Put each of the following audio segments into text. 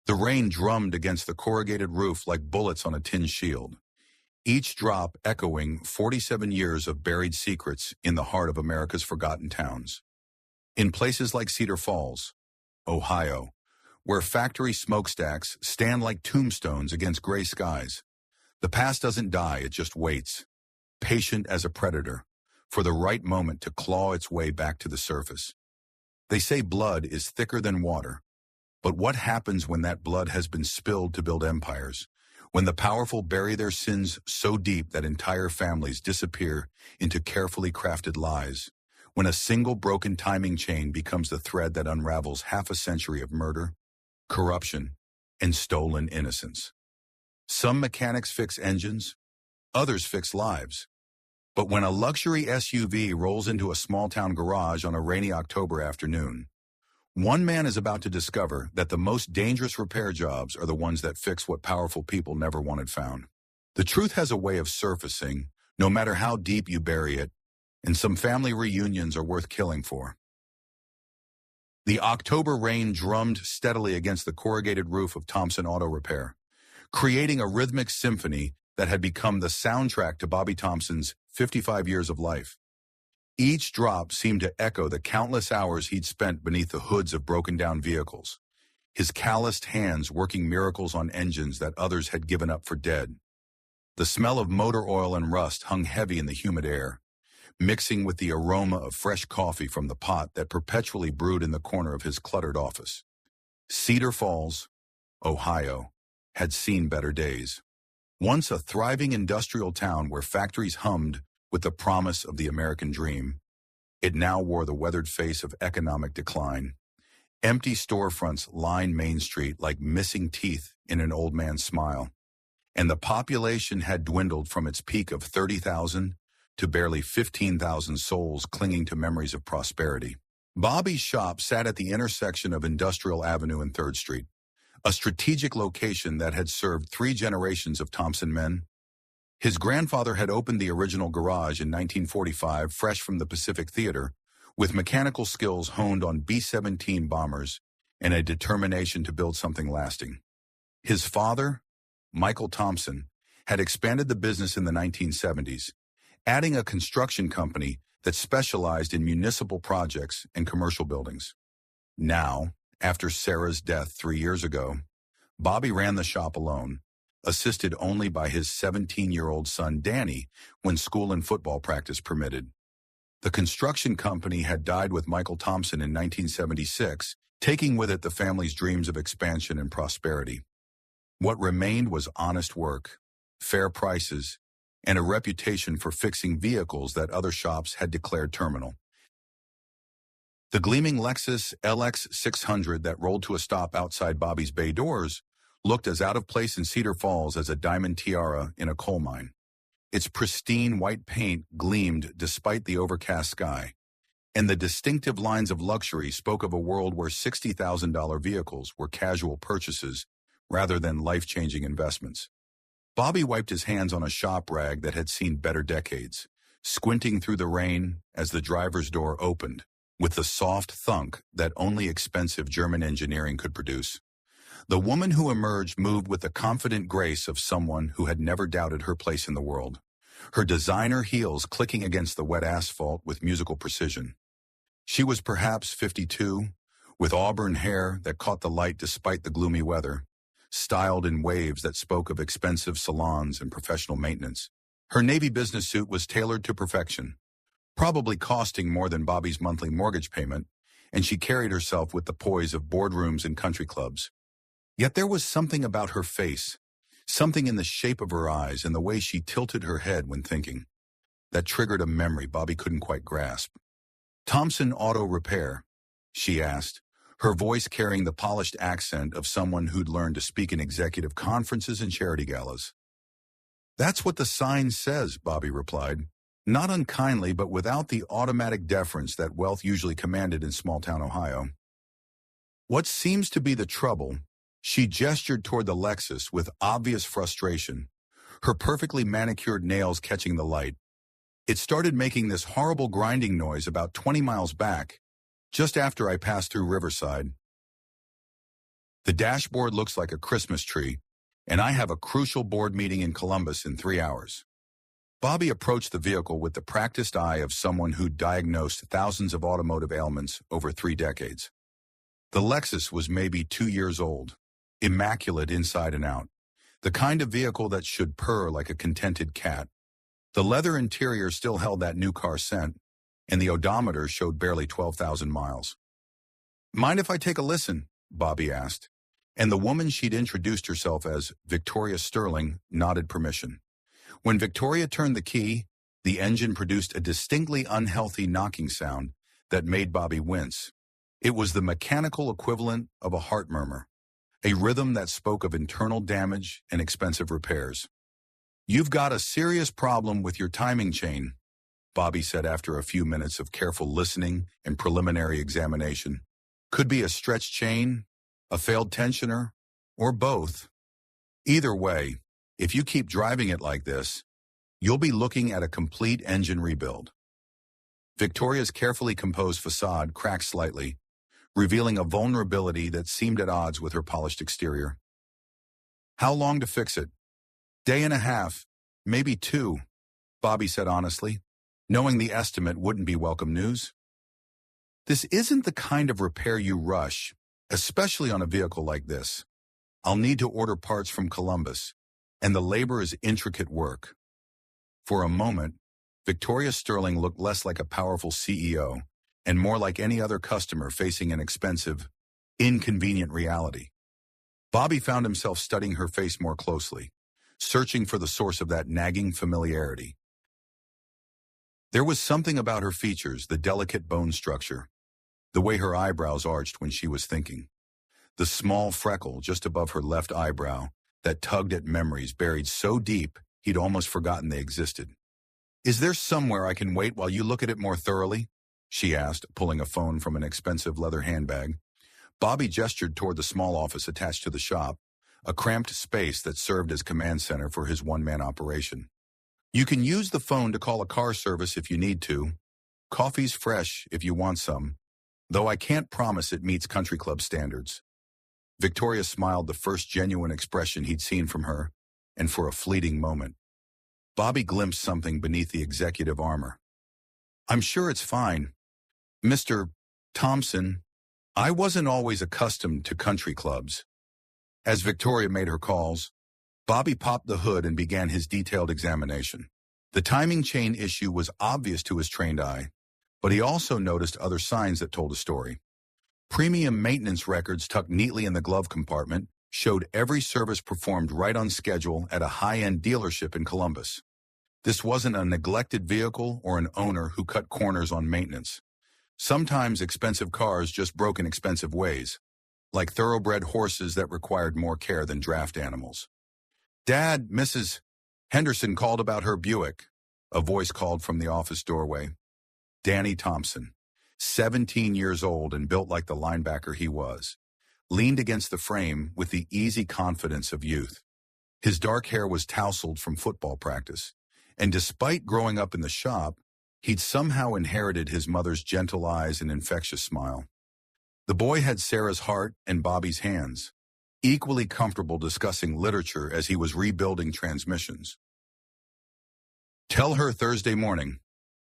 The rain drummed against the corrugated roof like bullets on a tin shield, each drop echoing 47 years of buried secrets in the heart of America's forgotten towns. In places like Cedar Falls, Ohio, where factory smokestacks stand like tombstones against gray skies, the past doesn't die, it just waits, patient as a predator, for the right moment to claw its way back to the surface. They say blood is thicker than water, but what happens when that blood has been spilled to build empires? When the powerful bury their sins so deep that entire families disappear into carefully crafted lies? When a single broken timing chain becomes the thread that unravels half a century of murder, corruption, and stolen innocence? Some mechanics fix engines, others fix lives. But when a luxury SUV rolls into a small-town garage on a rainy October afternoon, one man is about to discover that the most dangerous repair jobs are the ones that fix what powerful people never wanted found. The truth has a way of surfacing, no matter how deep you bury it, and some family reunions are worth killing for. The October rain drummed steadily against the corrugated roof of Thompson Auto Repair, creating a rhythmic symphony that had become the soundtrack to Bobby Thompson's 55 years of life. Each drop seemed to echo the countless hours he'd spent beneath the hoods of broken-down vehicles, his calloused hands working miracles on engines that others had given up for dead. The smell of motor oil and rust hung heavy in the humid air, mixing with the aroma of fresh coffee from the pot that perpetually brewed in the corner of his cluttered office. Cedar Falls, Ohio, had seen better days. Once a thriving industrial town where factories hummed with the promise of the American dream, it now wore the weathered face of economic decline. Empty storefronts lined Main Street like missing teeth in an old man's smile, and the population had dwindled from its peak of 30,000 to barely 15,000 souls clinging to memories of prosperity. Bobby's shop sat at the intersection of Industrial Avenue and 3rd Street, a strategic location that had served 3 generations of Thompson men. His grandfather had opened the original garage in 1945, fresh from the Pacific Theater, with mechanical skills honed on B-17 bombers and a determination to build something lasting. His father, Michael Thompson, had expanded the business in the 1970s, adding a construction company that specialized in municipal projects and commercial buildings. Now, after Sarah's death 3 years ago, Bobby ran the shop alone, assisted only by his 17-year-old son Danny when school and football practice permitted. The construction company had died with Michael Thompson in 1976, taking with it the family's dreams of expansion and prosperity. What remained was honest work, fair prices, and a reputation for fixing vehicles that other shops had declared terminal. The gleaming Lexus LX 600 that rolled to a stop outside Bobby's bay doors looked as out of place in Cedar Falls as a diamond tiara in a coal mine. Its pristine white paint gleamed despite the overcast sky, and the distinctive lines of luxury spoke of a world where $60,000 vehicles were casual purchases rather than life-changing investments. Bobby wiped his hands on a shop rag that had seen better decades, squinting through the rain as the driver's door opened, with the soft thunk that only expensive German engineering could produce. The woman who emerged moved with the confident grace of someone who had never doubted her place in the world, her designer heels clicking against the wet asphalt with musical precision. She was perhaps 52, with auburn hair that caught the light despite the gloomy weather, styled in waves that spoke of expensive salons and professional maintenance. Her navy business suit was tailored to perfection, probably costing more than Bobby's monthly mortgage payment, and she carried herself with the poise of boardrooms and country clubs. Yet there was something about her face, something in the shape of her eyes and the way she tilted her head when thinking, that triggered a memory Bobby couldn't quite grasp. "Thompson Auto Repair?" she asked, her voice carrying the polished accent of someone who'd learned to speak in executive conferences and charity galas. "That's what the sign says," Bobby replied, not unkindly but without the automatic deference that wealth usually commanded in small-town Ohio. "What seems to be the trouble?" She gestured toward the Lexus with obvious frustration, her perfectly manicured nails catching the light. "It started making this horrible grinding noise about 20 miles back, just after I passed through Riverside." The dashboard looks like a Christmas tree, and I have a crucial board meeting in Columbus in 3 hours. Bobby approached the vehicle with the practiced eye of someone who'd diagnosed thousands of automotive ailments over 3 decades. The Lexus was maybe 2 years old, immaculate inside and out, the kind of vehicle that should purr like a contented cat. The leather interior still held that new car scent, and the odometer showed barely 12,000 miles. "Mind if I take a listen?" Bobby asked, and the woman she'd introduced herself as, Victoria Sterling, nodded permission. When Victoria turned the key, the engine produced a distinctly unhealthy knocking sound that made Bobby wince. It was the mechanical equivalent of a heart murmur, a rhythm that spoke of internal damage and expensive repairs. "You've got a serious problem with your timing chain," Bobby said after a few minutes of careful listening and preliminary examination. "Could be a stretched chain, a failed tensioner, or both. Either way, if you keep driving it like this, you'll be looking at a complete engine rebuild." Victoria's carefully composed facade cracked slightly, revealing a vulnerability that seemed at odds with her polished exterior. "How long to fix it?" "Day and a half, maybe 2, Bobby said honestly, knowing the estimate wouldn't be welcome news. "This isn't the kind of repair you rush, especially on a vehicle like this. I'll need to order parts from Columbus, and the labor is intricate work." For a moment, Victoria Sterling looked less like a powerful CEO and more like any other customer facing an expensive, inconvenient reality. Bobby found himself studying her face more closely, searching for the source of that nagging familiarity. There was something about her features, the delicate bone structure, the way her eyebrows arched when she was thinking, the small freckle just above her left eyebrow that tugged at memories buried so deep he'd almost forgotten they existed. "Is there somewhere I can wait while you look at it more thoroughly?" she asked, pulling a phone from an expensive leather handbag. Bobby gestured toward the small office attached to the shop, a cramped space that served as command center for his one-man operation. "You can use the phone to call a car service if you need to. Coffee's fresh if you want some, though I can't promise it meets country club standards." Victoria smiled, the first genuine expression he'd seen from her, and for a fleeting moment, Bobby glimpsed something beneath the executive armor. "I'm sure it's fine. Mr. Thompson, I wasn't always accustomed to country clubs." As Victoria made her calls, Bobby popped the hood and began his detailed examination. The timing chain issue was obvious to his trained eye, but he also noticed other signs that told a story. Premium maintenance records tucked neatly in the glove compartment showed every service performed right on schedule at a high-end dealership in Columbus. This wasn't a neglected vehicle or an owner who cut corners on maintenance. Sometimes expensive cars just broke in expensive ways, like thoroughbred horses that required more care than draft animals. "Dad, Mrs. Henderson called about her Buick," a voice called from the office doorway. Danny Thompson, 17 years old and built like the linebacker he was, leaned against the frame with the easy confidence of youth. His dark hair was tousled from football practice, and despite growing up in the shop, he'd somehow inherited his mother's gentle eyes and infectious smile. The boy had Sarah's heart and Bobby's hands, equally comfortable discussing literature as he was rebuilding transmissions. "Tell her Thursday morning,"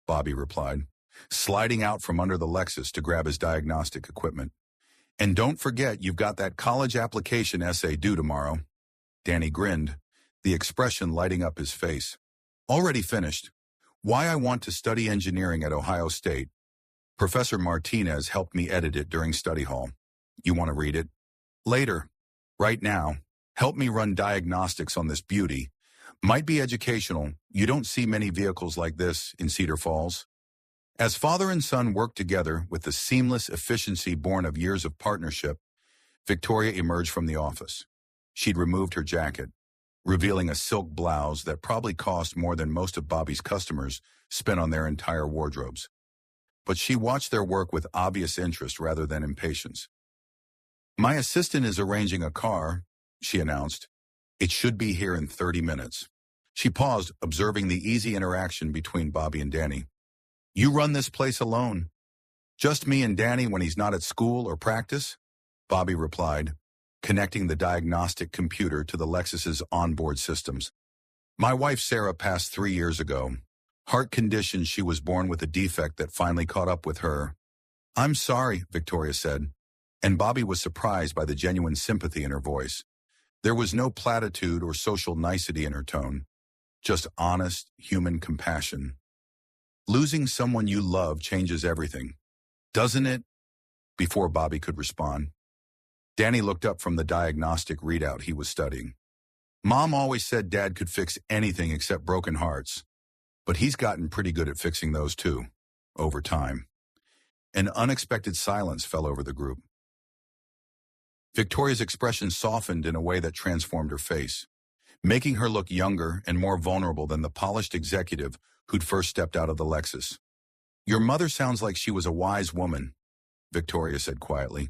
Bobby replied, sliding out from under the Lexus to grab his diagnostic equipment. "And don't forget you've got that college application essay due tomorrow." Danny grinned, the expression lighting up his face. "Already finished. Why I want to study engineering at Ohio State. Professor Martinez helped me edit it during study hall. You want to read it? Later. Right now, help me run diagnostics on this beauty. Might be educational. You don't see many vehicles like this in Cedar Falls." As father and son worked together with the seamless efficiency born of years of partnership, Victoria emerged from the office. She'd removed her jacket, revealing a silk blouse that probably cost more than most of Bobby's customers spent on their entire wardrobes. But she watched their work with obvious interest rather than impatience. "My assistant is arranging a car," she announced. "It should be here in 30 minutes. She paused, observing the easy interaction between Bobby and Danny. "You run this place alone?" "Just me and Danny when he's not at school or practice," Bobby replied, connecting the diagnostic computer to the Lexus's onboard systems. My wife Sarah passed 3 years ago. Heart condition, she was born with a defect that finally caught up with her. I'm sorry, Victoria said, and Bobby was surprised by the genuine sympathy in her voice. There was no platitude or social nicety in her tone, just honest, human compassion. Losing someone you love changes everything, doesn't it? Before Bobby could respond, Danny looked up from the diagnostic readout he was studying. Mom always said Dad could fix anything except broken hearts, but he's gotten pretty good at fixing those too, over time. An unexpected silence fell over the group. Victoria's expression softened in a way that transformed her face, making her look younger and more vulnerable than the polished executive who'd first stepped out of the Lexus. Your mother sounds like she was a wise woman, Victoria said quietly,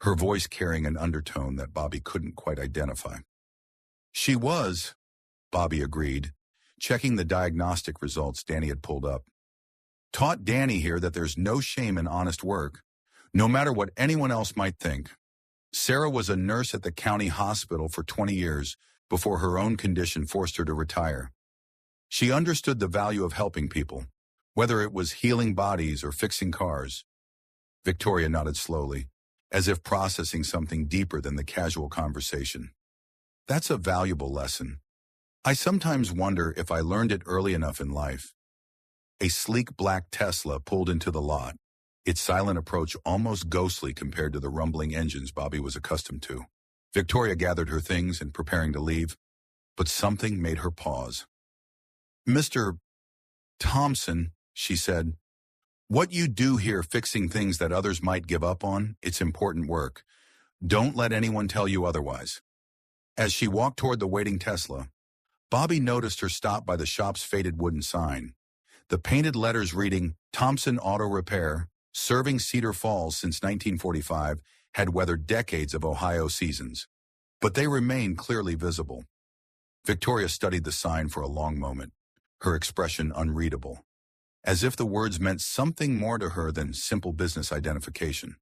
her voice carrying an undertone that Bobby couldn't quite identify. She was, Bobby agreed, checking the diagnostic results Danny had pulled up. Taught Danny here that there's no shame in honest work, no matter what anyone else might think. Sarah was a nurse at the county hospital for 20 years before her own condition forced her to retire. She understood the value of helping people, whether it was healing bodies or fixing cars. Victoria nodded slowly, as if processing something deeper than the casual conversation. That's a valuable lesson. I sometimes wonder if I learned it early enough in life. A sleek black Tesla pulled into the lot, its silent approach almost ghostly compared to the rumbling engines Bobby was accustomed to. Victoria gathered her things and preparing to leave, but something made her pause. Mr. Thompson, she said, what you do here fixing things that others might give up on, it's important work. Don't let anyone tell you otherwise. As she walked toward the waiting Tesla, Bobby noticed her stop by the shop's faded wooden sign. The painted letters reading, Thompson Auto Repair, serving Cedar Falls since 1945, had weathered decades of Ohio seasons. But they remained clearly visible. Victoria studied the sign for a long moment, her expression unreadable, as if the words meant something more to her than simple business identification.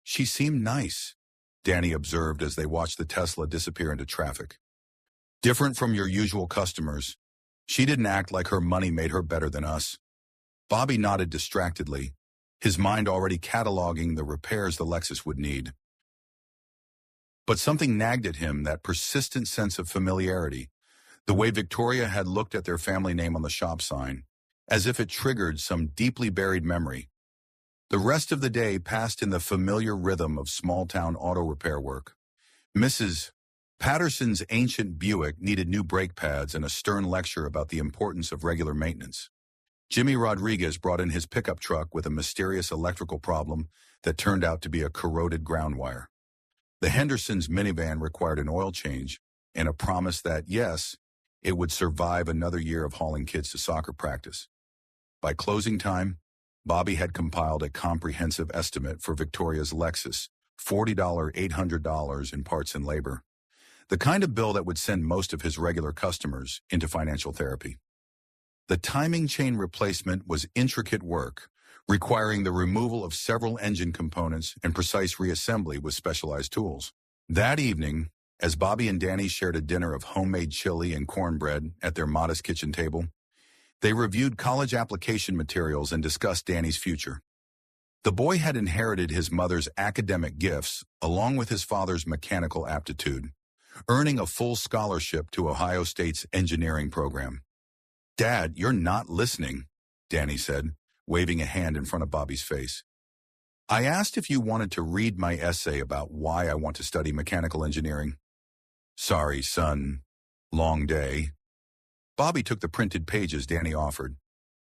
She seemed nice, Danny observed as they watched the Tesla disappear into traffic. Different from your usual customers, she didn't act like her money made her better than us. Bobby nodded distractedly, his mind already cataloging the repairs the Lexus would need. But something nagged at him, that persistent sense of familiarity, the way Victoria had looked at their family name on the shop sign, as if it triggered some deeply buried memory. The rest of the day passed in the familiar rhythm of small-town auto repair work. Mrs. Patterson's ancient Buick needed new brake pads and a stern lecture about the importance of regular maintenance. Jimmy Rodriguez brought in his pickup truck with a mysterious electrical problem that turned out to be a corroded ground wire. The Hendersons' minivan required an oil change and a promise that, yes, it would survive another year of hauling kids to soccer practice. By closing time, Bobby had compiled a comprehensive estimate for Victoria's Lexus, $40, $800 in parts and labor, the kind of bill that would send most of his regular customers into financial therapy. The timing chain replacement was intricate work, requiring the removal of several engine components and precise reassembly with specialized tools. That evening, as Bobby and Danny shared a dinner of homemade chili and cornbread at their modest kitchen table, they reviewed college application materials and discussed Danny's future. The boy had inherited his mother's academic gifts along with his father's mechanical aptitude, earning a full scholarship to Ohio State's engineering program. Dad, you're not listening, Danny said, waving a hand in front of Bobby's face. I asked if you wanted to read my essay about why I want to study mechanical engineering. Sorry, son. Long day. Bobby took the printed pages Danny offered,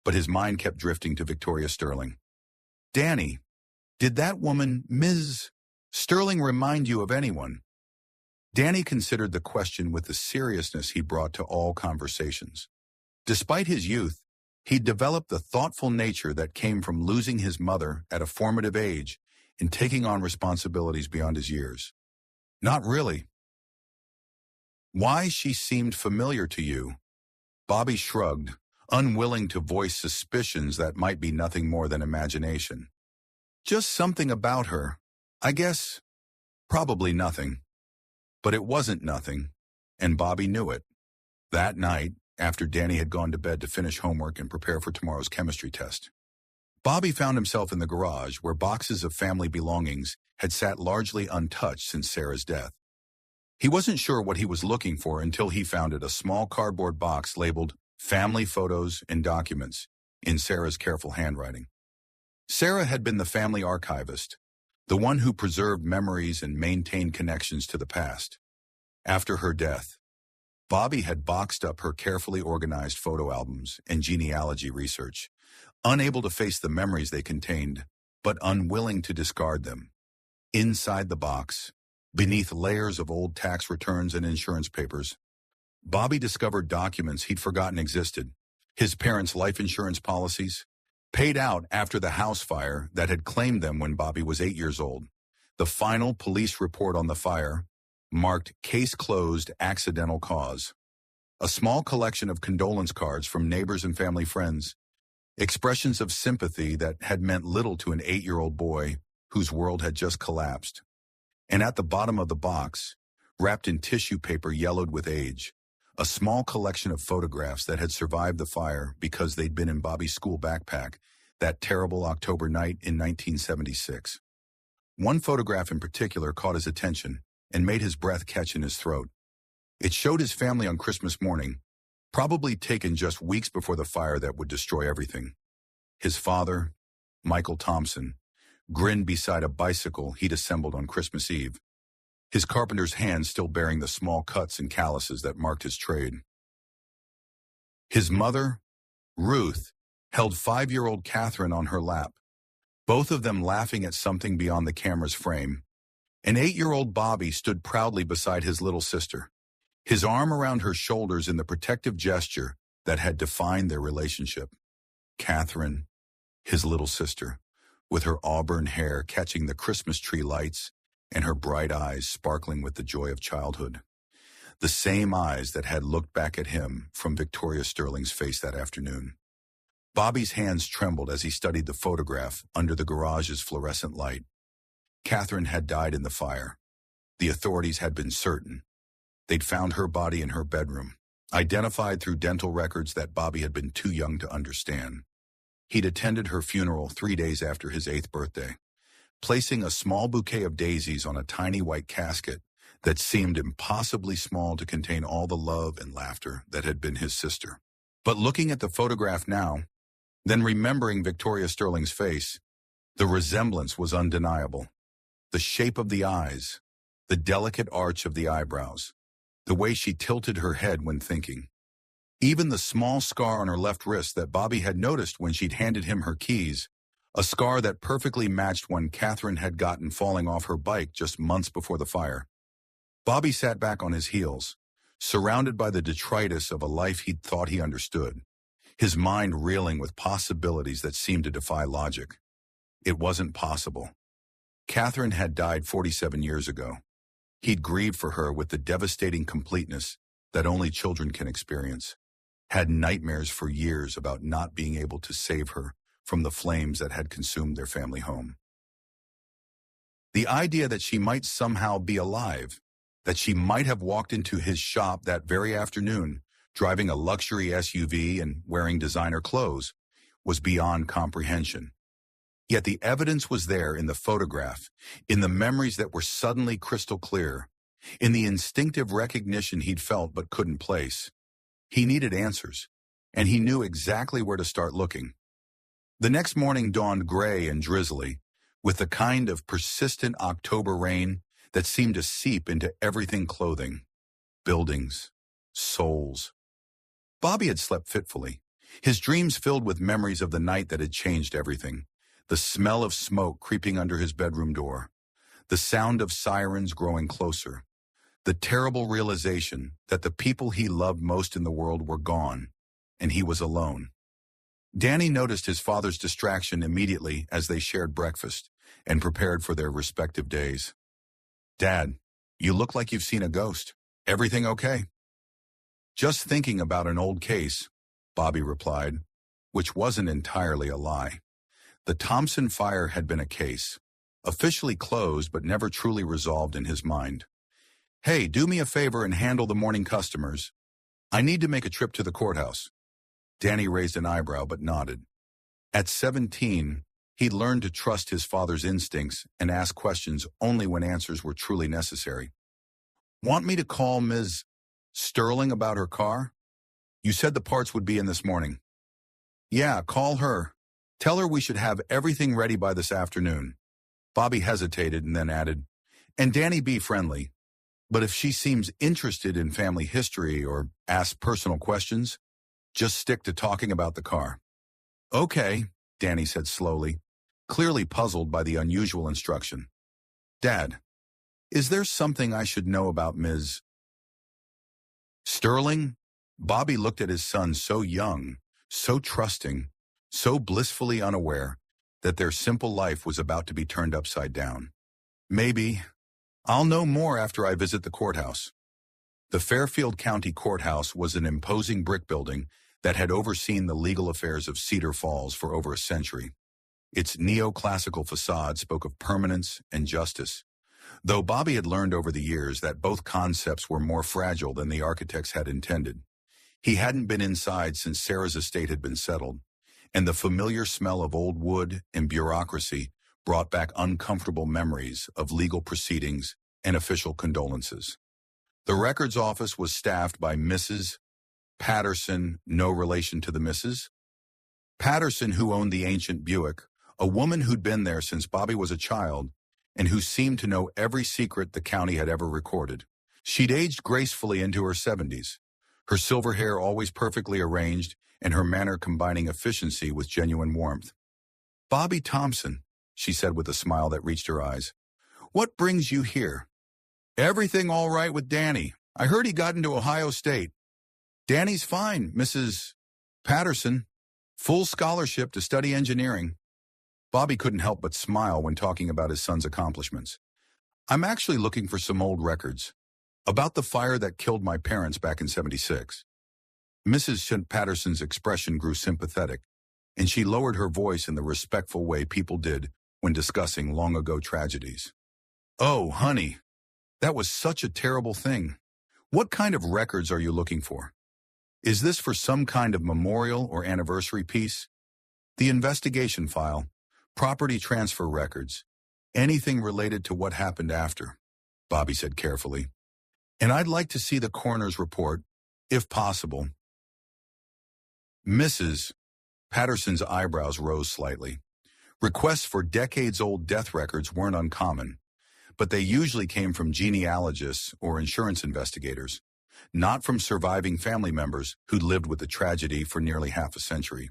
but his mind kept drifting to Victoria Sterling. Danny, did that woman, Ms. Sterling, remind you of anyone? Danny considered the question with the seriousness he brought to all conversations. Despite his youth, he'd developed the thoughtful nature that came from losing his mother at a formative age and taking on responsibilities beyond his years. Not really. Why she seemed familiar to you? Bobby shrugged, unwilling to voice suspicions that might be nothing more than imagination. Just something about her. I guess, probably nothing. But it wasn't nothing, and Bobby knew it. That night, after Danny had gone to bed to finish homework and prepare for tomorrow's chemistry test, Bobby found himself in the garage where boxes of family belongings had sat largely untouched since Sarah's death. He wasn't sure what he was looking for until he found it, a small cardboard box labeled Family Photos and Documents in Sarah's careful handwriting. Sarah had been the family archivist, the one who preserved memories and maintained connections to the past. After her death, Bobby had boxed up her carefully organized photo albums and genealogy research, unable to face the memories they contained, but unwilling to discard them. Inside the box, beneath layers of old tax returns and insurance papers, Bobby discovered documents he'd forgotten existed. His parents' life insurance policies, paid out after the house fire that had claimed them when Bobby was 8 years old. The final police report on the fire, marked Case Closed, Accidental Cause. A small collection of condolence cards from neighbors and family friends, expressions of sympathy that had meant little to an 8-year-old boy whose world had just collapsed. And at the bottom of the box, wrapped in tissue paper yellowed with age, a small collection of photographs that had survived the fire because they'd been in Bobby's school backpack that terrible October night in 1976. One photograph in particular caught his attention and made his breath catch in his throat. It showed his family on Christmas morning, probably taken just weeks before the fire that would destroy everything. His father, Michael Thompson, grinned beside a bicycle he'd assembled on Christmas Eve, his carpenter's hands still bearing the small cuts and calluses that marked his trade. His mother, Ruth, held 5-year-old Catherine on her lap, both of them laughing at something beyond the camera's frame. And 8-year-old Bobby stood proudly beside his little sister, his arm around her shoulders in the protective gesture that had defined their relationship. Catherine, his little sister, with her auburn hair catching the Christmas tree lights and her bright eyes sparkling with the joy of childhood. The same eyes that had looked back at him from Victoria Sterling's face that afternoon. Bobby's hands trembled as he studied the photograph under the garage's fluorescent light. Catherine had died in the fire. The authorities had been certain. They'd found her body in her bedroom, identified through dental records that Bobby had been too young to understand. He'd attended her funeral 3 days after his 8th birthday, placing a small bouquet of daisies on a tiny white casket that seemed impossibly small to contain all the love and laughter that had been his sister. But looking at the photograph now, then remembering Victoria Sterling's face, the resemblance was undeniable. The shape of the eyes, the delicate arch of the eyebrows, the way she tilted her head when thinking. Even the small scar on her left wrist that Bobby had noticed when she'd handed him her keys, a scar that perfectly matched one Catherine had gotten falling off her bike just months before the fire. Bobby sat back on his heels, surrounded by the detritus of a life he'd thought he understood, his mind reeling with possibilities that seemed to defy logic. It wasn't possible. Catherine had died 47 years ago. He'd grieved for her with the devastating completeness that only children can experience, had nightmares for years about not being able to save her from the flames that had consumed their family home. The idea that she might somehow be alive, that she might have walked into his shop that very afternoon, driving a luxury SUV and wearing designer clothes, was beyond comprehension. Yet the evidence was there in the photograph, in the memories that were suddenly crystal clear, in the instinctive recognition he'd felt but couldn't place. He needed answers, and he knew exactly where to start looking. The next morning dawned gray and drizzly, with the kind of persistent October rain that seemed to seep into everything: clothing, buildings, souls. Bobby had slept fitfully, his dreams filled with memories of the night that had changed everything. The smell of smoke creeping under his bedroom door, the sound of sirens growing closer, the terrible realization that the people he loved most in the world were gone, and he was alone. Danny noticed his father's distraction immediately as they shared breakfast and prepared for their respective days. "Dad, you look like you've seen a ghost. Everything okay?" "Just thinking about an old case," Bobby replied, which wasn't entirely a lie. The Thompson fire had been a case, officially closed but never truly resolved in his mind. Hey, do me a favor and handle the morning customers. I need to make a trip to the courthouse. Danny raised an eyebrow but nodded. At 17, he'd learned to trust his father's instincts and ask questions only when answers were truly necessary. Want me to call Ms. Sterling about her car? You said the parts would be in this morning. Yeah, call her. Tell her we should have everything ready by this afternoon. Bobby hesitated and then added, and Danny, be friendly. But if she seems interested in family history or asks personal questions, just stick to talking about the car. Okay, Danny said slowly, clearly puzzled by the unusual instruction. Dad, is there something I should know about Ms. Sterling? Bobby looked at his son so young, so trusting, so blissfully unaware that their simple life was about to be turned upside down. Maybe. I'll know more after I visit the courthouse. The Fairfield County Courthouse was an imposing brick building that had overseen the legal affairs of Cedar Falls for over a century. Its neoclassical facade spoke of permanence and justice, though Bobby had learned over the years that both concepts were more fragile than the architects had intended. He hadn't been inside since Sarah's estate had been settled, and the familiar smell of old wood and bureaucracy brought back uncomfortable memories of legal proceedings and official condolences. The records office was staffed by Mrs. Patterson, no relation to the Mrs. Patterson, who owned the ancient Buick, a woman who'd been there since Bobby was a child and who seemed to know every secret the county had ever recorded. She'd aged gracefully into her 70s, her silver hair always perfectly arranged and her manner combining efficiency with genuine warmth. Bobby Thompson, she said with a smile that reached her eyes. What brings you here? Everything all right with Danny. I heard he got into Ohio State. Danny's fine, Mrs. Patterson. Full scholarship to study engineering. Bobby couldn't help but smile when talking about his son's accomplishments. I'm actually looking for some old records about the fire that killed my parents back in '76. Mrs. Patterson's expression grew sympathetic, and she lowered her voice in the respectful way people did when discussing long-ago tragedies. Oh, honey, that was such a terrible thing. What kind of records are you looking for? Is this for some kind of memorial or anniversary piece? The investigation file, property transfer records, anything related to what happened after, Bobby said carefully. And I'd like to see the coroner's report, if possible. Mrs. Patterson's eyebrows rose slightly. Requests for decades-old death records weren't uncommon, but they usually came from genealogists or insurance investigators, not from surviving family members who'd lived with the tragedy for nearly half a century.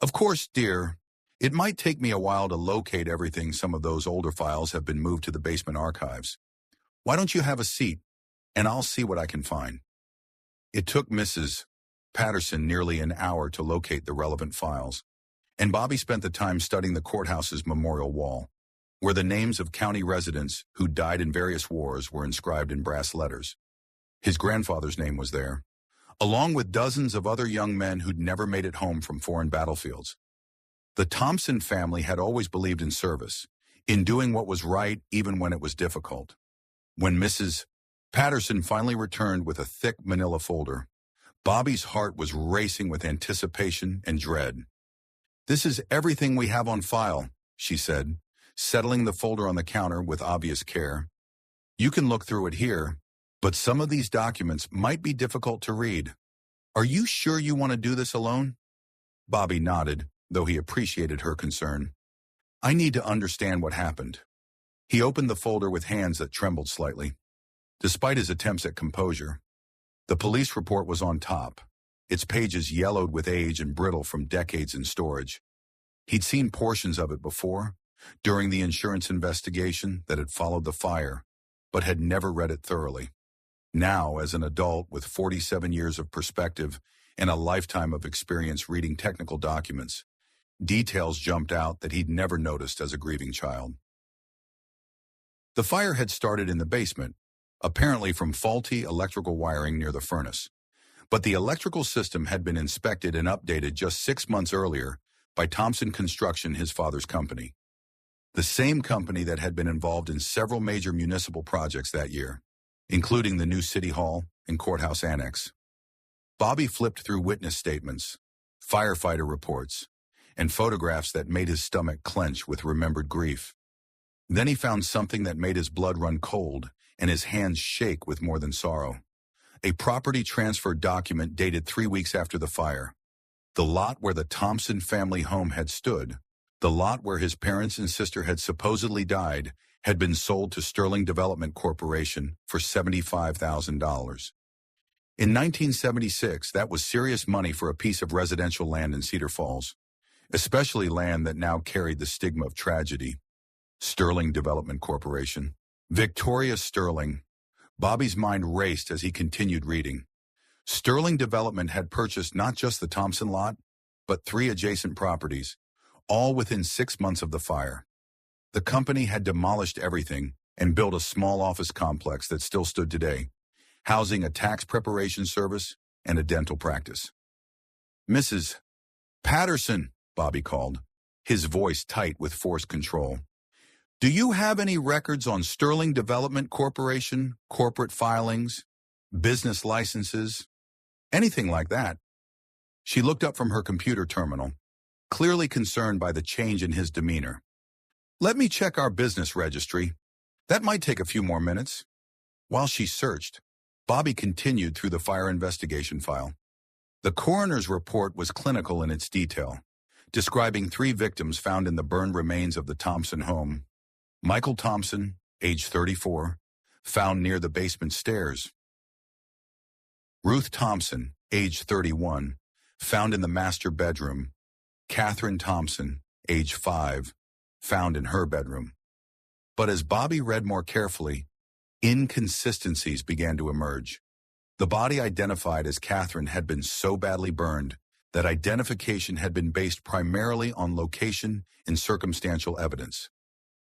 Of course, dear, it might take me a while to locate everything. Some of those older files have been moved to the basement archives. Why don't you have a seat, and I'll see what I can find. It took Mrs. Patterson nearly an hour to locate the relevant files, and Bobby spent the time studying the courthouse's memorial wall, where the names of county residents who died in various wars were inscribed in brass letters. His grandfather's name was there, along with dozens of other young men who'd never made it home from foreign battlefields. The Thompson family had always believed in service, in doing what was right even when it was difficult. When Mrs. Patterson finally returned with a thick manila folder, Bobby's heart was racing with anticipation and dread. This is everything we have on file, she said, settling the folder on the counter with obvious care. You can look through it here, but some of these documents might be difficult to read. Are you sure you want to do this alone? Bobby nodded, though he appreciated her concern. I need to understand what happened. He opened the folder with hands that trembled slightly. Despite his attempts at composure, the police report was on top, its pages yellowed with age and brittle from decades in storage. He'd seen portions of it before, during the insurance investigation that had followed the fire, but had never read it thoroughly. Now, as an adult with 47 years of perspective and a lifetime of experience reading technical documents, details jumped out that he'd never noticed as a grieving child. The fire had started in the basement, apparently from faulty electrical wiring near the furnace. But the electrical system had been inspected and updated just 6 months earlier by Thompson Construction, his father's company. The same company that had been involved in several major municipal projects that year. including the new city hall and courthouse annex. Bobby flipped through witness statements, firefighter reports, and photographs that made his stomach clench with remembered grief. Then he found something that made his blood run cold and his hands shake with more than sorrow. A property transfer document dated 3 weeks after the fire. The lot where the Thompson family home had stood, the lot where his parents and sister had supposedly died, had been sold to Sterling Development Corporation for $75,000. In 1976, that was serious money for a piece of residential land in Cedar Falls, especially land that now carried the stigma of tragedy. Sterling Development Corporation. Victoria Sterling. Bobby's mind raced as he continued reading. Sterling Development had purchased not just the Thompson lot, but 3 adjacent properties, all within 6 months of the fire. The company had demolished everything and built a small office complex that still stood today, housing a tax preparation service and a dental practice. "Mrs. Patterson," Bobby called, his voice tight with forced control. "Do you have any records on Sterling Development Corporation, corporate filings, business licenses, anything like that?" She looked up from her computer terminal, clearly concerned by the change in his demeanor. "Let me check our business registry. That might take a few more minutes." While she searched, Bobby continued through the fire investigation file. The coroner's report was clinical in its detail, describing 3 victims found in the burned remains of the Thompson home. Michael Thompson, age 34, found near the basement stairs. Ruth Thompson, age 31, found in the master bedroom. Catherine Thompson, age 5, found in her bedroom. But as Bobby read more carefully, inconsistencies began to emerge. The body identified as Catherine had been so badly burned that identification had been based primarily on location and circumstantial evidence.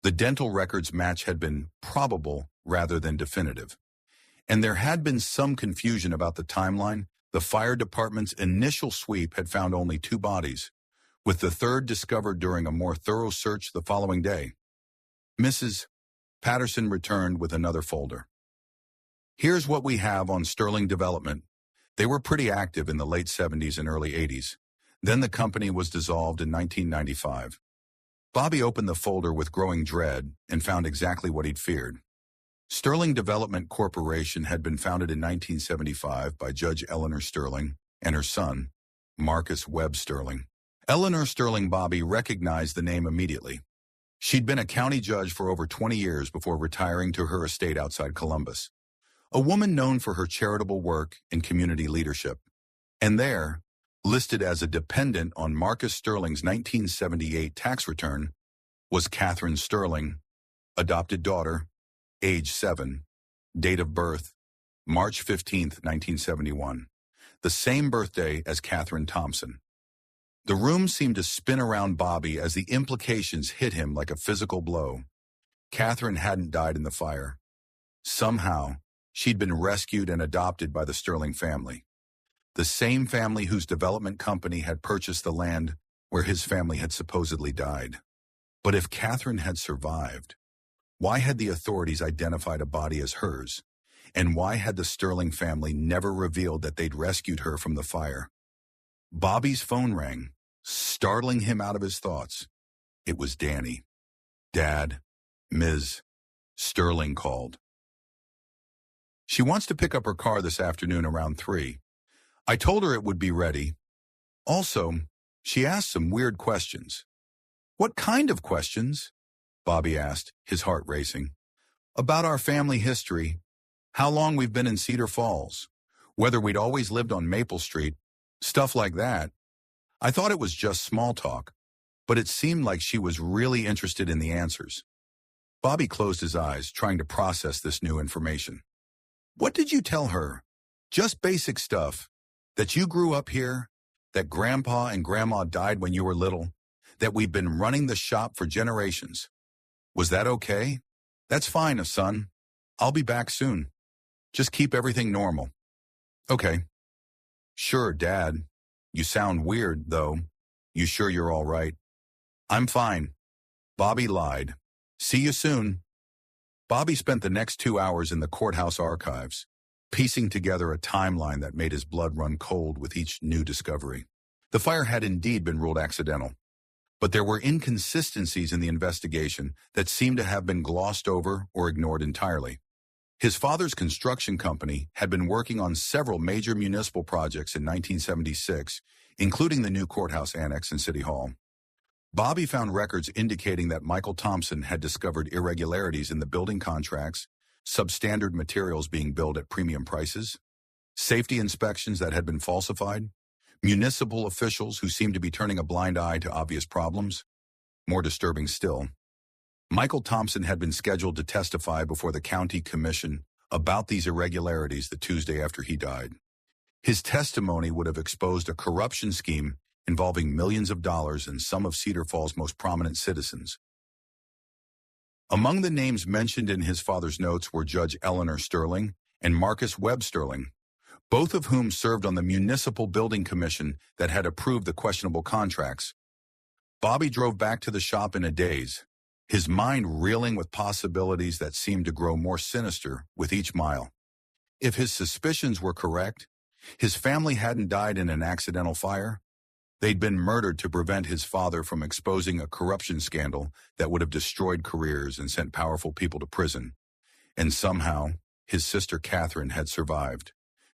The dental records match had been probable rather than definitive. And there had been some confusion about the timeline. The fire department's initial sweep had found only 2 bodies, with the 3rd discovered during a more thorough search the following day. Mrs. Patterson returned with another folder. "Here's what we have on Sterling Development. They were pretty active in the late 70s and early 80s. Then the company was dissolved in 1995. Bobby opened the folder with growing dread and found exactly what he'd feared. Sterling Development Corporation had been founded in 1975 by Judge Eleanor Sterling and her son, Marcus Webb Sterling. Eleanor Sterling Bobby recognized the name immediately. She'd been a county judge for over 20 years before retiring to her estate outside Columbus. A woman known for her charitable work and community leadership. And there, listed as a dependent on Marcus Sterling's 1978 tax return, was Catherine Sterling, adopted daughter, age 7, date of birth, March 15, 1971, the same birthday as Catherine Thompson. The room seemed to spin around Bobby as the implications hit him like a physical blow. Catherine hadn't died in the fire. Somehow, she'd been rescued and adopted by the Sterling family, the same family whose development company had purchased the land where his family had supposedly died. But if Catherine had survived, why had the authorities identified a body as hers? And why had the Sterling family never revealed that they'd rescued her from the fire? Bobby's phone rang, startling him out of his thoughts. It was Danny. "Dad, Ms. Sterling called. She wants to pick up her car this afternoon around 3. I told her it would be ready. Also, she asked some weird questions." "What kind of questions?" Bobby asked, his heart racing. "About our family history, how long we've been in Cedar Falls, whether we'd always lived on Maple Street, stuff like that. I thought it was just small talk, but it seemed like she was really interested in the answers." Bobby closed his eyes, trying to process this new information. "What did you tell her?" "Just basic stuff. That you grew up here, that Grandpa and Grandma died when you were little, that we've been running the shop for generations." "Was that okay?" "That's fine, son. I'll be back soon. Just keep everything normal." "Okay." "Sure, Dad. You sound weird, though. You sure you're all right?" "I'm fine." Bobby lied. "See you soon." Bobby spent the next 2 hours in the courthouse archives, piecing together a timeline that made his blood run cold with each new discovery. The fire had indeed been ruled accidental, but there were inconsistencies in the investigation that seemed to have been glossed over or ignored entirely. His father's construction company had been working on several major municipal projects in 1976, including the new courthouse annex and City Hall. Bobby found records indicating that Michael Thompson had discovered irregularities in the building contracts, substandard materials being billed at premium prices, safety inspections that had been falsified, municipal officials who seemed to be turning a blind eye to obvious problems. More disturbing still, Michael Thompson had been scheduled to testify before the county commission about these irregularities the Tuesday after he died. His testimony would have exposed a corruption scheme involving millions of dollars and some of Cedar Falls' most prominent citizens. Among the names mentioned in his father's notes were Judge Eleanor Sterling and Marcus Webb Sterling, both of whom served on the municipal building commission that had approved the questionable contracts. Bobby drove back to the shop in a daze, his mind reeling with possibilities that seemed to grow more sinister with each mile. If his suspicions were correct, his family hadn't died in an accidental fire. They'd been murdered to prevent his father from exposing a corruption scandal that would have destroyed careers and sent powerful people to prison. And somehow, his sister Catherine had survived,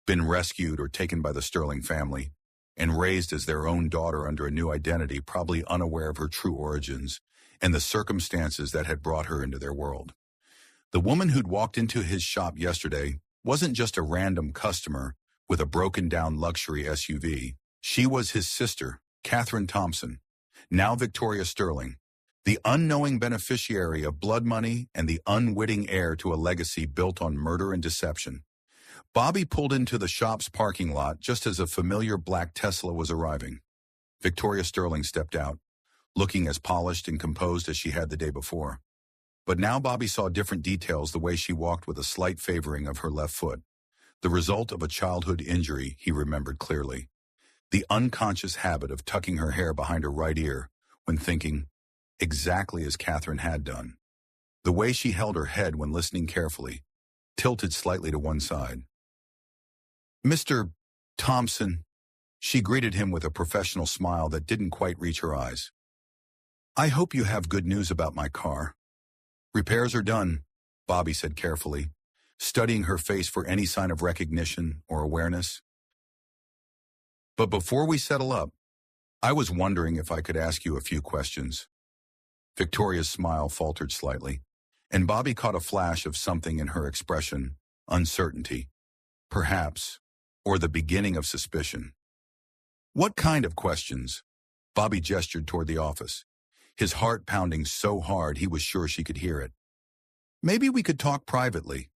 been rescued or taken by the Sterling family, and raised as their own daughter under a new identity, probably unaware of her true origins and the circumstances that had brought her into their world. The woman who'd walked into his shop yesterday wasn't just a random customer with a broken-down luxury SUV. She was his sister, Catherine Thompson, now Victoria Sterling, the unknowing beneficiary of blood money and the unwitting heir to a legacy built on murder and deception. Bobby pulled into the shop's parking lot just as a familiar black Tesla was arriving. Victoria Sterling stepped out, looking as polished and composed as she had the day before. But now Bobby saw different details, the way she walked with a slight favoring of her left foot. The result of a childhood injury, he remembered clearly. The unconscious habit of tucking her hair behind her right ear when thinking, exactly as Catherine had done. The way she held her head when listening carefully, tilted slightly to one side. "Mr. Thompson," she greeted him with a professional smile that didn't quite reach her eyes. "I hope you have good news about my car." "Repairs are done," Bobby said carefully, studying her face for any sign of recognition or awareness. "But before we settle up, I was wondering if I could ask you a few questions." Victoria's smile faltered slightly, and Bobby caught a flash of something in her expression, uncertainty, perhaps, or the beginning of suspicion. "What kind of questions?" Bobby gestured toward the office, his heart pounding so hard he was sure she could hear it. "Maybe we could talk privately."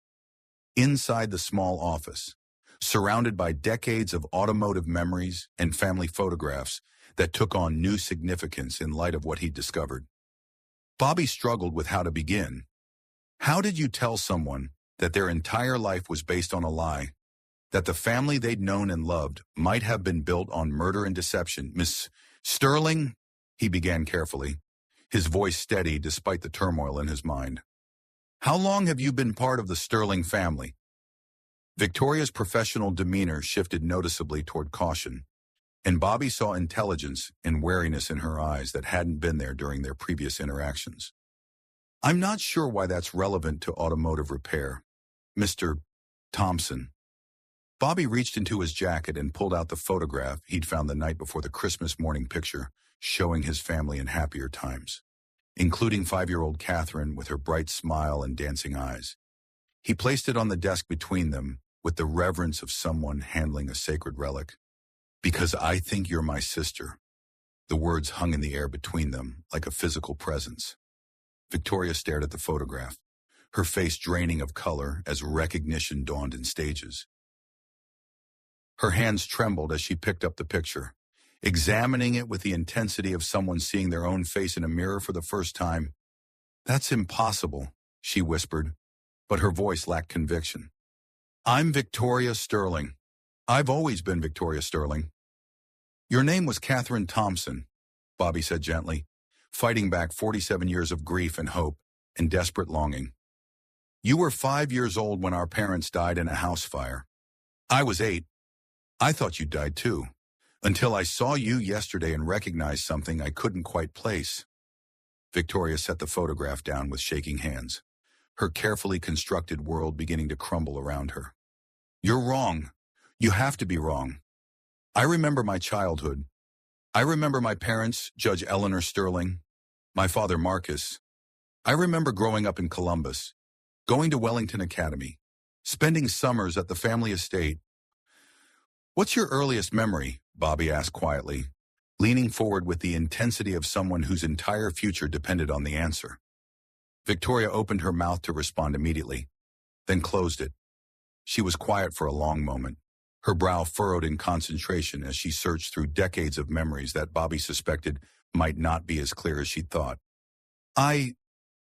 Inside the small office, surrounded by decades of automotive memories and family photographs that took on new significance in light of what he'd discovered, Bobby struggled with how to begin. How did you tell someone that their entire life was based on a lie, that the family they'd known and loved might have been built on murder and deception? "Miss Sterling," he began carefully, his voice steady despite the turmoil in his mind. "How long have you been part of the Sterling family?" Victoria's professional demeanor shifted noticeably toward caution, and Bobby saw intelligence and wariness in her eyes that hadn't been there during their previous interactions. "I'm not sure why that's relevant to automotive repair, Mr. Thompson." Bobby reached into his jacket and pulled out the photograph he'd found the night before, the Christmas morning picture showing his family in happier times, including 5-year-old Catherine with her bright smile and dancing eyes. He placed it on the desk between them with the reverence of someone handling a sacred relic. "Because I think you're my sister." The words hung in the air between them like a physical presence. Victoria stared at the photograph, her face draining of color as recognition dawned in stages. Her hands trembled as she picked up the picture, examining it with the intensity of someone seeing their own face in a mirror for the first time. "That's impossible," she whispered, but her voice lacked conviction. "I'm Victoria Sterling. I've always been Victoria Sterling." "Your name was Catherine Thompson," Bobby said gently, fighting back 47 years of grief and hope and desperate longing. You were 5 years old when our parents died in a house fire. I was 8. I thought you died too, until I saw you yesterday and recognized something I couldn't quite place. Victoria set the photograph down with shaking hands, her carefully constructed world beginning to crumble around her. You're wrong. You have to be wrong. I remember my childhood. I remember my parents, Judge Eleanor Sterling, my father Marcus. I remember growing up in Columbus, going to Wellington Academy, spending summers at the family estate. What's your earliest memory? Bobby asked quietly, leaning forward with the intensity of someone whose entire future depended on the answer. Victoria opened her mouth to respond immediately, then closed it. She was quiet for a long moment, her brow furrowed in concentration as she searched through decades of memories that Bobby suspected might not be as clear as she'd thought.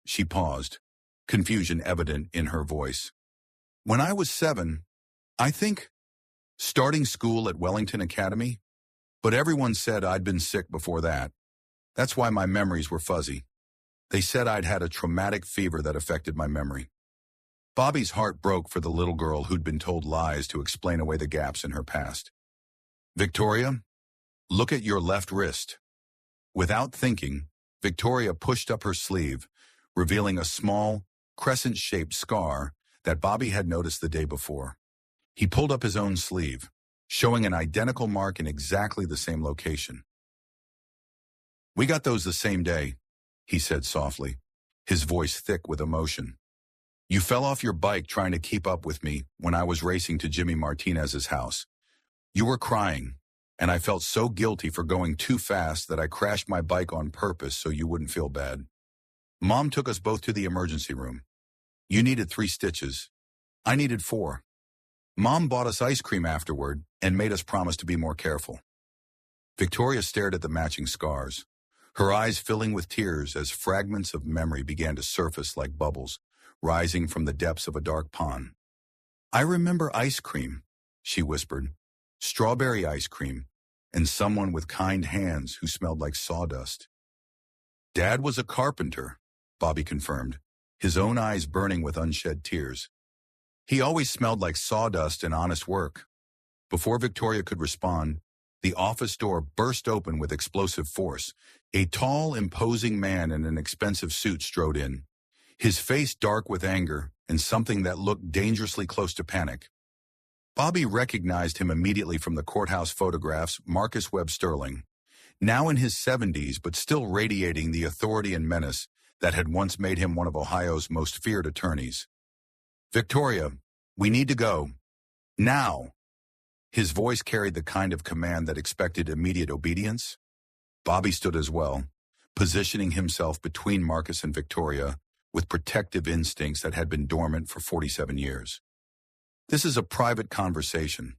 She paused, confusion evident in her voice. When I was 7, I think, starting school at Wellington Academy, but everyone said I'd been sick before that. That's why my memories were fuzzy. They said I'd had a traumatic fever that affected my memory. Bobby's heart broke for the little girl who'd been told lies to explain away the gaps in her past. Victoria, look at your left wrist. Without thinking, Victoria pushed up her sleeve, revealing a small, crescent-shaped scar that Bobby had noticed the day before. He pulled up his own sleeve, showing an identical mark in exactly the same location. We got those the same day, he said softly, his voice thick with emotion. You fell off your bike trying to keep up with me when I was racing to Jimmy Martinez's house. You were crying, and I felt so guilty for going too fast that I crashed my bike on purpose so you wouldn't feel bad. Mom took us both to the emergency room. You needed 3 stitches. I needed 4. Mom bought us ice cream afterward and made us promise to be more careful. Victoria stared at the matching scars, her eyes filling with tears as fragments of memory began to surface like bubbles, rising from the depths of a dark pond. I remember ice cream, she whispered, strawberry ice cream, and someone with kind hands who smelled like sawdust. Dad was a carpenter, Bobby confirmed, his own eyes burning with unshed tears. He always smelled like sawdust and honest work. Before Victoria could respond, the office door burst open with explosive force. A tall, imposing man in an expensive suit strode in, his face dark with anger and something that looked dangerously close to panic. Bobby recognized him immediately from the courthouse photographs, Marcus Webb Sterling, now in his 70s but still radiating the authority and menace that had once made him one of Ohio's most feared attorneys. Victoria, we need to go. Now. His voice carried the kind of command that expected immediate obedience. Bobby stood as well, positioning himself between Marcus and Victoria with protective instincts that had been dormant for 47 years. This is a private conversation,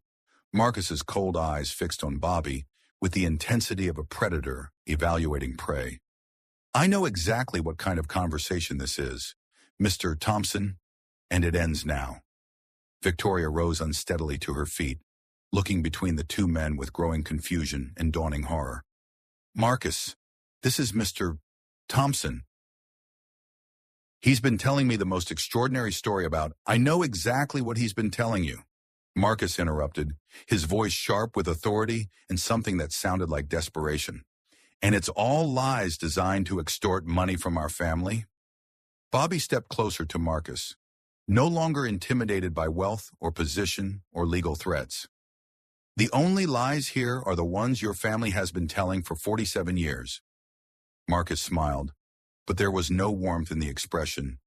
Marcus's cold eyes fixed on Bobby with the intensity of a predator evaluating prey. I know exactly what kind of conversation this is, Mr. Thompson, and it ends now. Victoria rose unsteadily to her feet, looking between the two men with growing confusion and dawning horror. Marcus, this is Mr. Thompson. He's been telling me the most extraordinary story about— I know exactly what he's been telling you, Marcus interrupted, his voice sharp with authority and something that sounded like desperation. And it's all lies designed to extort money from our family? Bobby stepped closer to Marcus, no longer intimidated by wealth or position or legal threats. The only lies here are the ones your family has been telling for 47 years. Marcus smiled, but there was no warmth in the expression,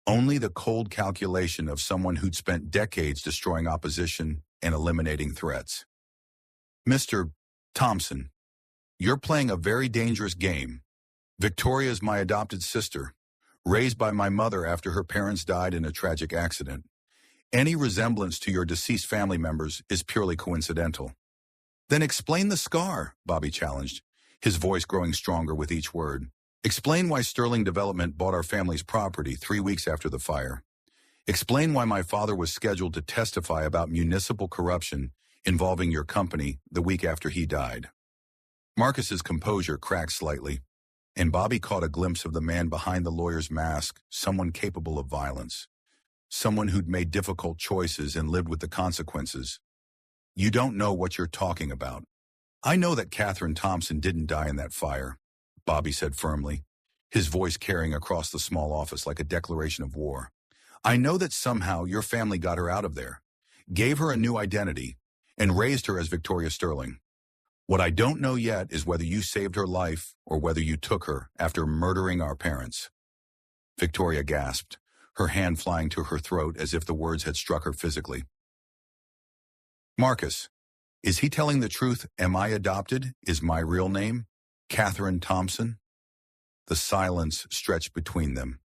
only the cold calculation of someone who'd spent decades destroying opposition and eliminating threats. Mr. Thompson, you're playing a very dangerous game. Victoria's my adopted sister, raised by my mother after her parents died in a tragic accident. Any resemblance to your deceased family members is purely coincidental. Then explain the scar, Bobby challenged, his voice growing stronger with each word. Explain why Sterling Development bought our family's property 3 weeks after the fire. Explain why my father was scheduled to testify about municipal corruption involving your company the week after he died. Marcus's composure cracked slightly, and Bobby caught a glimpse of the man behind the lawyer's mask, someone capable of violence. someone who'd made difficult choices and lived with the consequences. You don't know what you're talking about. I know that Catherine Thompson didn't die in that fire, Bobby said firmly, his voice carrying across the small office like a declaration of war. I know that somehow your family got her out of there, gave her a new identity, and raised her as Victoria Sterling. What I don't know yet is whether you saved her life or whether you took her after murdering our parents. Victoria gasped, her hand flying to her throat as if the words had struck her physically. Marcus, is he telling the truth? Am I adopted? Is my real name Catherine Thompson? The silence stretched between them,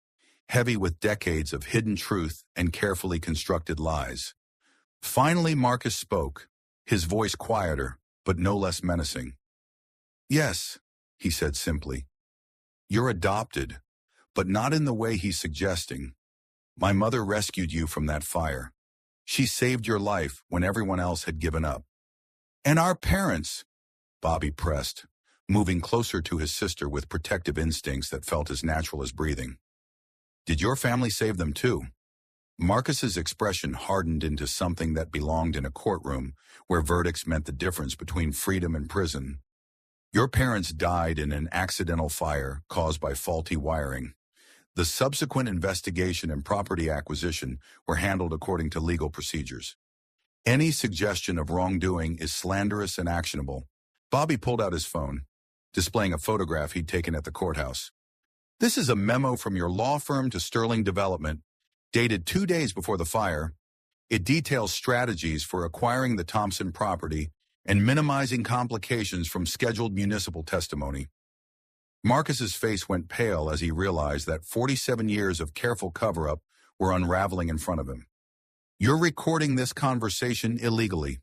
heavy with decades of hidden truth and carefully constructed lies. Finally, Marcus spoke, his voice quieter, but no less menacing. Yes, he said simply. You're adopted, but not in the way he's suggesting. My mother rescued you from that fire. She saved your life when everyone else had given up. And our parents, Bobby pressed, moving closer to his sister with protective instincts that felt as natural as breathing. Did your family save them too? Marcus's expression hardened into something that belonged in a courtroom where verdicts meant the difference between freedom and prison. Your parents died in an accidental fire caused by faulty wiring. The subsequent investigation and property acquisition were handled according to legal procedures. Any suggestion of wrongdoing is slanderous and actionable. Bobby pulled out his phone, displaying a photograph he'd taken at the courthouse. This is a memo from your law firm to Sterling Development, dated 2 days before the fire. It details strategies for acquiring the Thompson property and minimizing complications from scheduled municipal testimony. Marcus's face went pale as he realized that 47 years of careful cover-up were unraveling in front of him. You're recording this conversation illegally.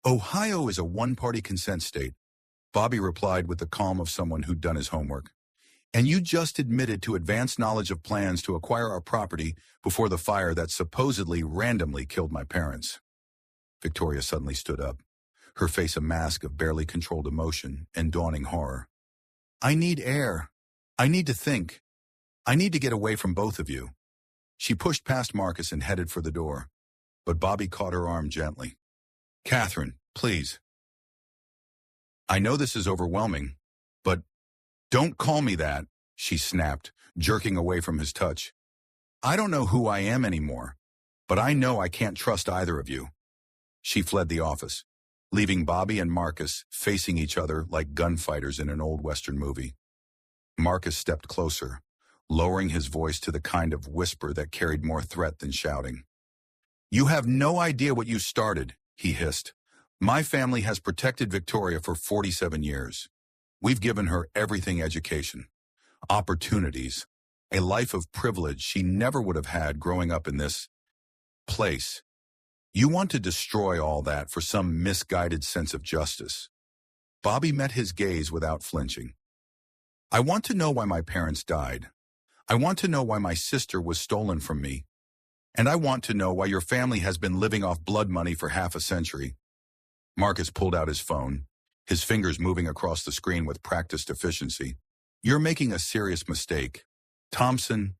Ohio is a one-party consent state, Bobby replied with the calm of someone who'd done his homework. And you just admitted to advanced knowledge of plans to acquire our property before the fire that supposedly randomly killed my parents. Victoria suddenly stood up, her face a mask of barely controlled emotion and dawning horror. I need air. I need to think. I need to get away from both of you. She pushed past Marcus and headed for the door, but Bobby caught her arm gently. Catherine, please. I know this is overwhelming, but don't call me that, she snapped, jerking away from his touch. I don't know who I am anymore, but I know I can't trust either of you. She fled the office, leaving Bobby and Marcus facing each other like gunfighters in an old Western movie. Marcus stepped closer, lowering his voice to the kind of whisper that carried more threat than shouting. You have no idea what you started, he hissed. My family has protected Victoria for 47 years. We've given her everything: education, opportunities, a life of privilege she never would have had growing up in this place. You want to destroy all that for some misguided sense of justice. Bobby met his gaze without flinching. I want to know why my parents died. I want to know why my sister was stolen from me. And I want to know why your family has been living off blood money for half a century. Marcus pulled out his phone, his fingers moving across the screen with practiced efficiency. You're making a serious mistake. Thompson,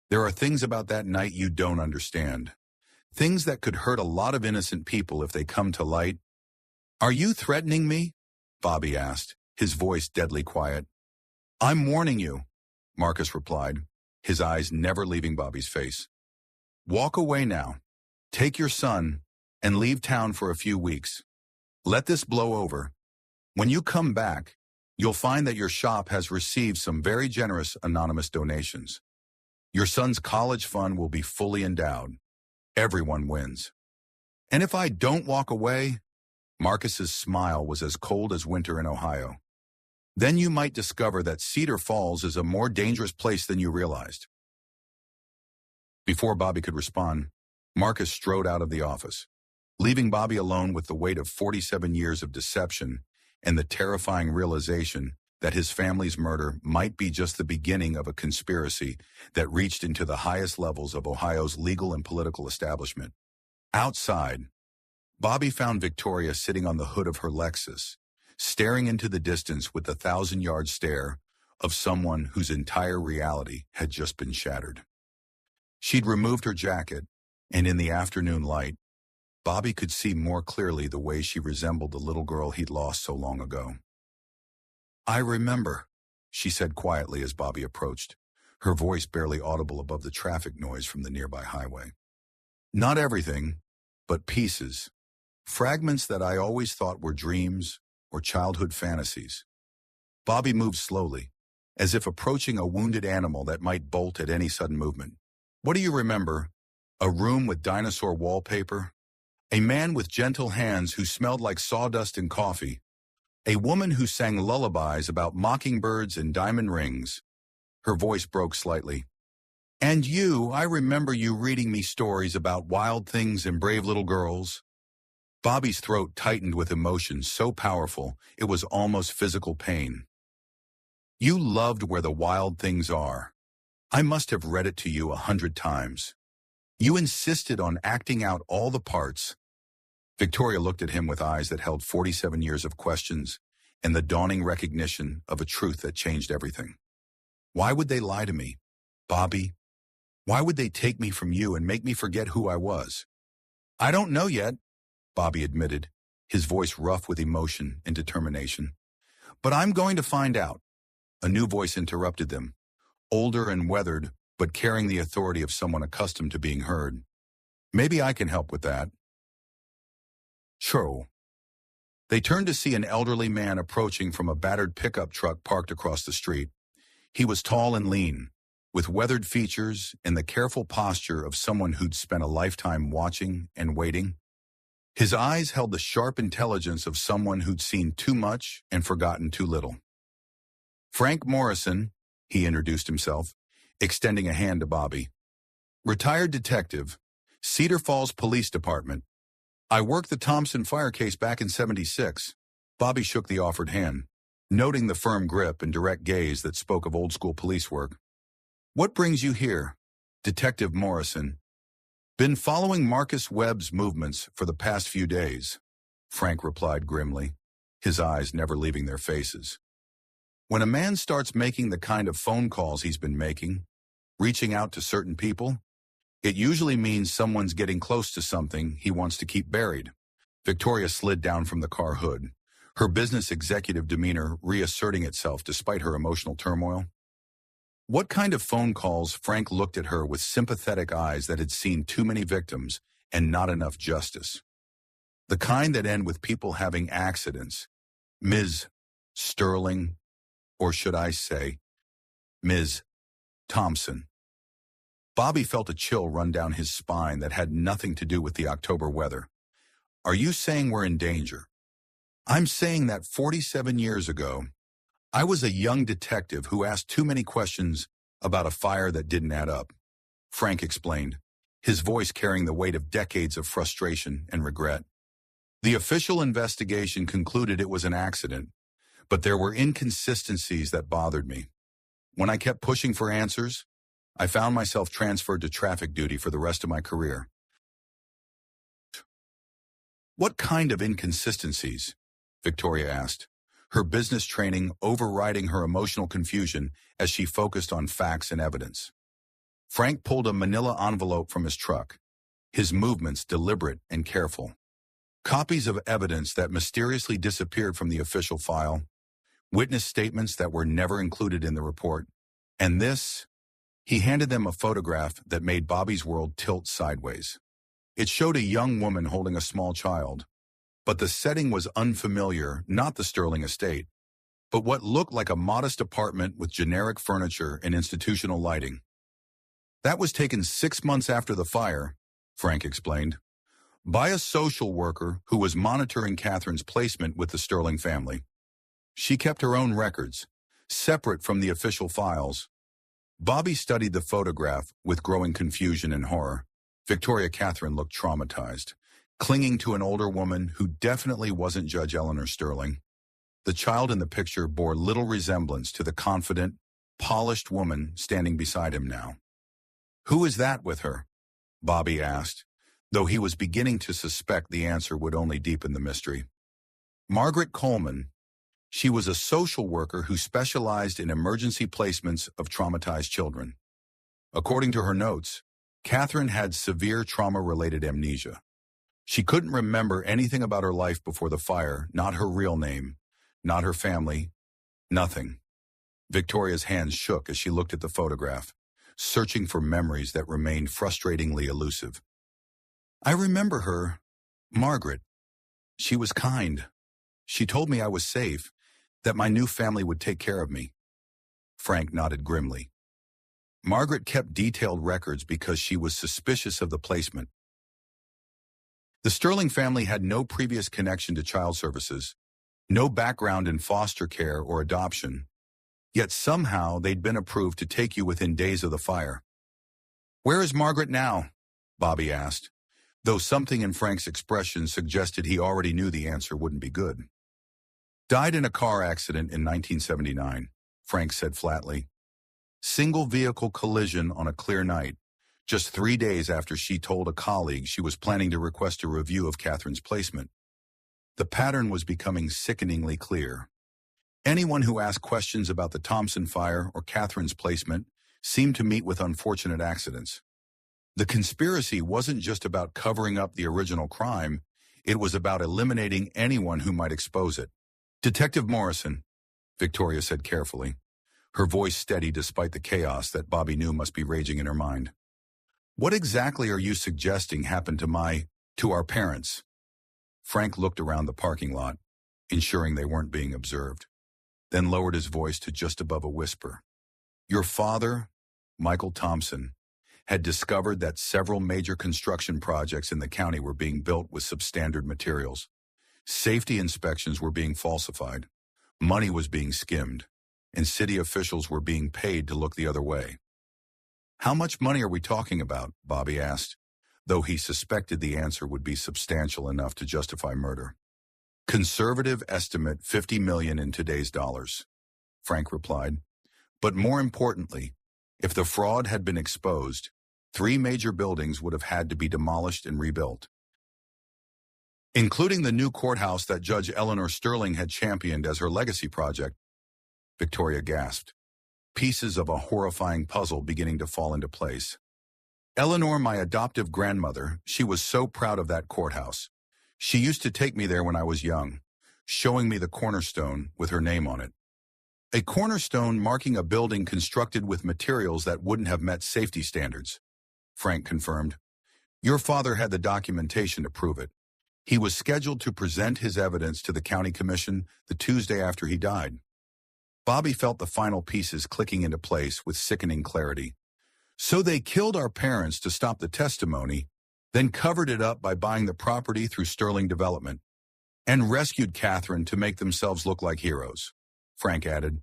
there are things about that night you don't understand. Things that could hurt a lot of innocent people if they come to light. Are you threatening me? Bobby asked, his voice deadly quiet. I'm warning you, Marcus replied, his eyes never leaving Bobby's face. Walk away now. Take your son and leave town for a few weeks. Let this blow over. When you come back, you'll find that your shop has received some very generous anonymous donations. Your son's college fund will be fully endowed. Everyone wins. And if I don't walk away, Marcus's smile was as cold as winter in Ohio. Then you might discover that Cedar Falls is a more dangerous place than you realized. Before Bobby could respond, Marcus strode out of the office, leaving Bobby alone with the weight of 47 years of deception and the terrifying realization that his family's murder might be just the beginning of a conspiracy that reached into the highest levels of Ohio's legal and political establishment. Outside, Bobby found Victoria sitting on the hood of her Lexus, staring into the distance with the 1,000-yard stare of someone whose entire reality had just been shattered. She'd removed her jacket, and in the afternoon light, Bobby could see more clearly the way she resembled the little girl he'd lost so long ago. "I remember," she said quietly as Bobby approached, her voice barely audible above the traffic noise from the nearby highway. "Not everything, but pieces. Fragments that I always thought were dreams or childhood fantasies." Bobby moved slowly, as if approaching a wounded animal that might bolt at any sudden movement. "What do you remember? A room with dinosaur wallpaper? A man with gentle hands who smelled like sawdust and coffee? A woman who sang lullabies about mockingbirds and diamond rings?" Her voice broke slightly. "And you, I remember you reading me stories about wild things and brave little girls." Bobby's throat tightened with emotion so powerful it was almost physical pain. "You loved Where the Wild Things Are. I must have read it to you 100 times. You insisted on acting out all the parts." Victoria looked at him with eyes that held 47 years of questions and the dawning recognition of a truth that changed everything. "Why would they lie to me, Bobby? Why would they take me from you and make me forget who I was?" "I don't know yet," Bobby admitted, his voice rough with emotion and determination. "But I'm going to find out." A new voice interrupted them, older and weathered, but carrying the authority of someone accustomed to being heard. "Maybe I can help with that." "Sure." They turned to see an elderly man approaching from a battered pickup truck parked across the street. He was tall and lean, with weathered features and the careful posture of someone who'd spent a lifetime watching and waiting. His eyes held the sharp intelligence of someone who'd seen too much and forgotten too little. "Frank Morrison," he introduced himself, extending a hand to Bobby. "Retired detective, Cedar Falls Police Department. I worked the Thompson fire case back in '76. Bobby shook the offered hand, noting the firm grip and direct gaze that spoke of old-school police work. "What brings you here, Detective Morrison?" "Been following Marcus Webb's movements for the past few days," Frank replied grimly, his eyes never leaving their faces. "When a man starts making the kind of phone calls he's been making, reaching out to certain people, it usually means someone's getting close to something he wants to keep buried." Victoria slid down from the car hood, her business executive demeanor reasserting itself despite her emotional turmoil. "What kind of phone calls?" Frank looked at her with sympathetic eyes that had seen too many victims and not enough justice. "The kind that end with people having accidents, Ms. Sterling, or should I say, Ms. Thompson." Bobby felt a chill run down his spine that had nothing to do with the October weather. "Are you saying we're in danger?" "I'm saying that 47 years ago, I was a young detective who asked too many questions about a fire that didn't add up," Frank explained, his voice carrying the weight of decades of frustration and regret. "The official investigation concluded it was an accident, but there were inconsistencies that bothered me. When I kept pushing for answers, I found myself transferred to traffic duty for the rest of my career." "What kind of inconsistencies?" Victoria asked, her business training overriding her emotional confusion as she focused on facts and evidence. Frank pulled a manila envelope from his truck, his movements deliberate and careful. Copies of evidence that mysteriously disappeared from the official file, witness statements that were never included in the report, and this, he handed them a photograph that made Bobby's world tilt sideways. It showed a young woman holding a small child, but the setting was unfamiliar, not the Sterling estate, but what looked like a modest apartment with generic furniture and institutional lighting. "That was taken 6 months after the fire," Frank explained, "by a social worker who was monitoring Catherine's placement with the Sterling family. She kept her own records, separate from the official files." Bobby studied the photograph with growing confusion and horror. Victoria Catherine looked traumatized, clinging to an older woman who definitely wasn't Judge Eleanor Sterling. The child in the picture bore little resemblance to the confident, polished woman standing beside him now. "Who is that with her?" Bobby asked, though he was beginning to suspect the answer would only deepen the mystery. "Margaret Coleman. She was a social worker who specialized in emergency placements of traumatized children. According to her notes, Catherine had severe trauma-related amnesia. She couldn't remember anything about her life before the fire, not her real name, not her family, nothing. Victoria's hands shook as she looked at the photograph, searching for memories that remained frustratingly elusive. I remember her, Margaret. She was kind. She told me I was safe, that my new family would take care of me. Frank nodded grimly. Margaret kept detailed records because she was suspicious of the placement. The Sterling family had no previous connection to child services, no background in foster care or adoption, yet somehow they'd been approved to take you within days of the fire. Where is Margaret now? Bobby asked, though something in Frank's expression suggested he already knew the answer wouldn't be good. Died in a car accident in 1979, Frank said flatly. Single vehicle collision on a clear night, just 3 days after she told a colleague she was planning to request a review of Catherine's placement. The pattern was becoming sickeningly clear. Anyone who asked questions about the Thompson fire or Catherine's placement seemed to meet with unfortunate accidents. The conspiracy wasn't just about covering up the original crime, it was about eliminating anyone who might expose it. Detective Morrison, Victoria said carefully, her voice steady despite the chaos that Bobby knew must be raging in her mind. What exactly are you suggesting happened to our parents? Frank looked around the parking lot, ensuring they weren't being observed, then lowered his voice to just above a whisper. Your father, Michael Thompson, had discovered that several major construction projects in the county were being built with substandard materials. Safety inspections were being falsified, money was being skimmed, and city officials were being paid to look the other way. How much money are we talking about? Bobby asked, though he suspected the answer would be substantial enough to justify murder. Conservative estimate $50 million in today's dollars, Frank replied. But more importantly, if the fraud had been exposed, 3 major buildings would have had to be demolished and rebuilt, including the new courthouse that Judge Eleanor Sterling had championed as her legacy project. Victoria gasped, pieces of a horrifying puzzle beginning to fall into place. Eleanor, my adoptive grandmother, she was so proud of that courthouse. She used to take me there when I was young, showing me the cornerstone with her name on it. A cornerstone marking a building constructed with materials that wouldn't have met safety standards, Frank confirmed. Your father had the documentation to prove it. He was scheduled to present his evidence to the county commission the Tuesday after he died. Bobby felt the final pieces clicking into place with sickening clarity. So they killed our parents to stop the testimony, then covered it up by buying the property through Sterling Development, and rescued Catherine to make themselves look like heroes, Frank added.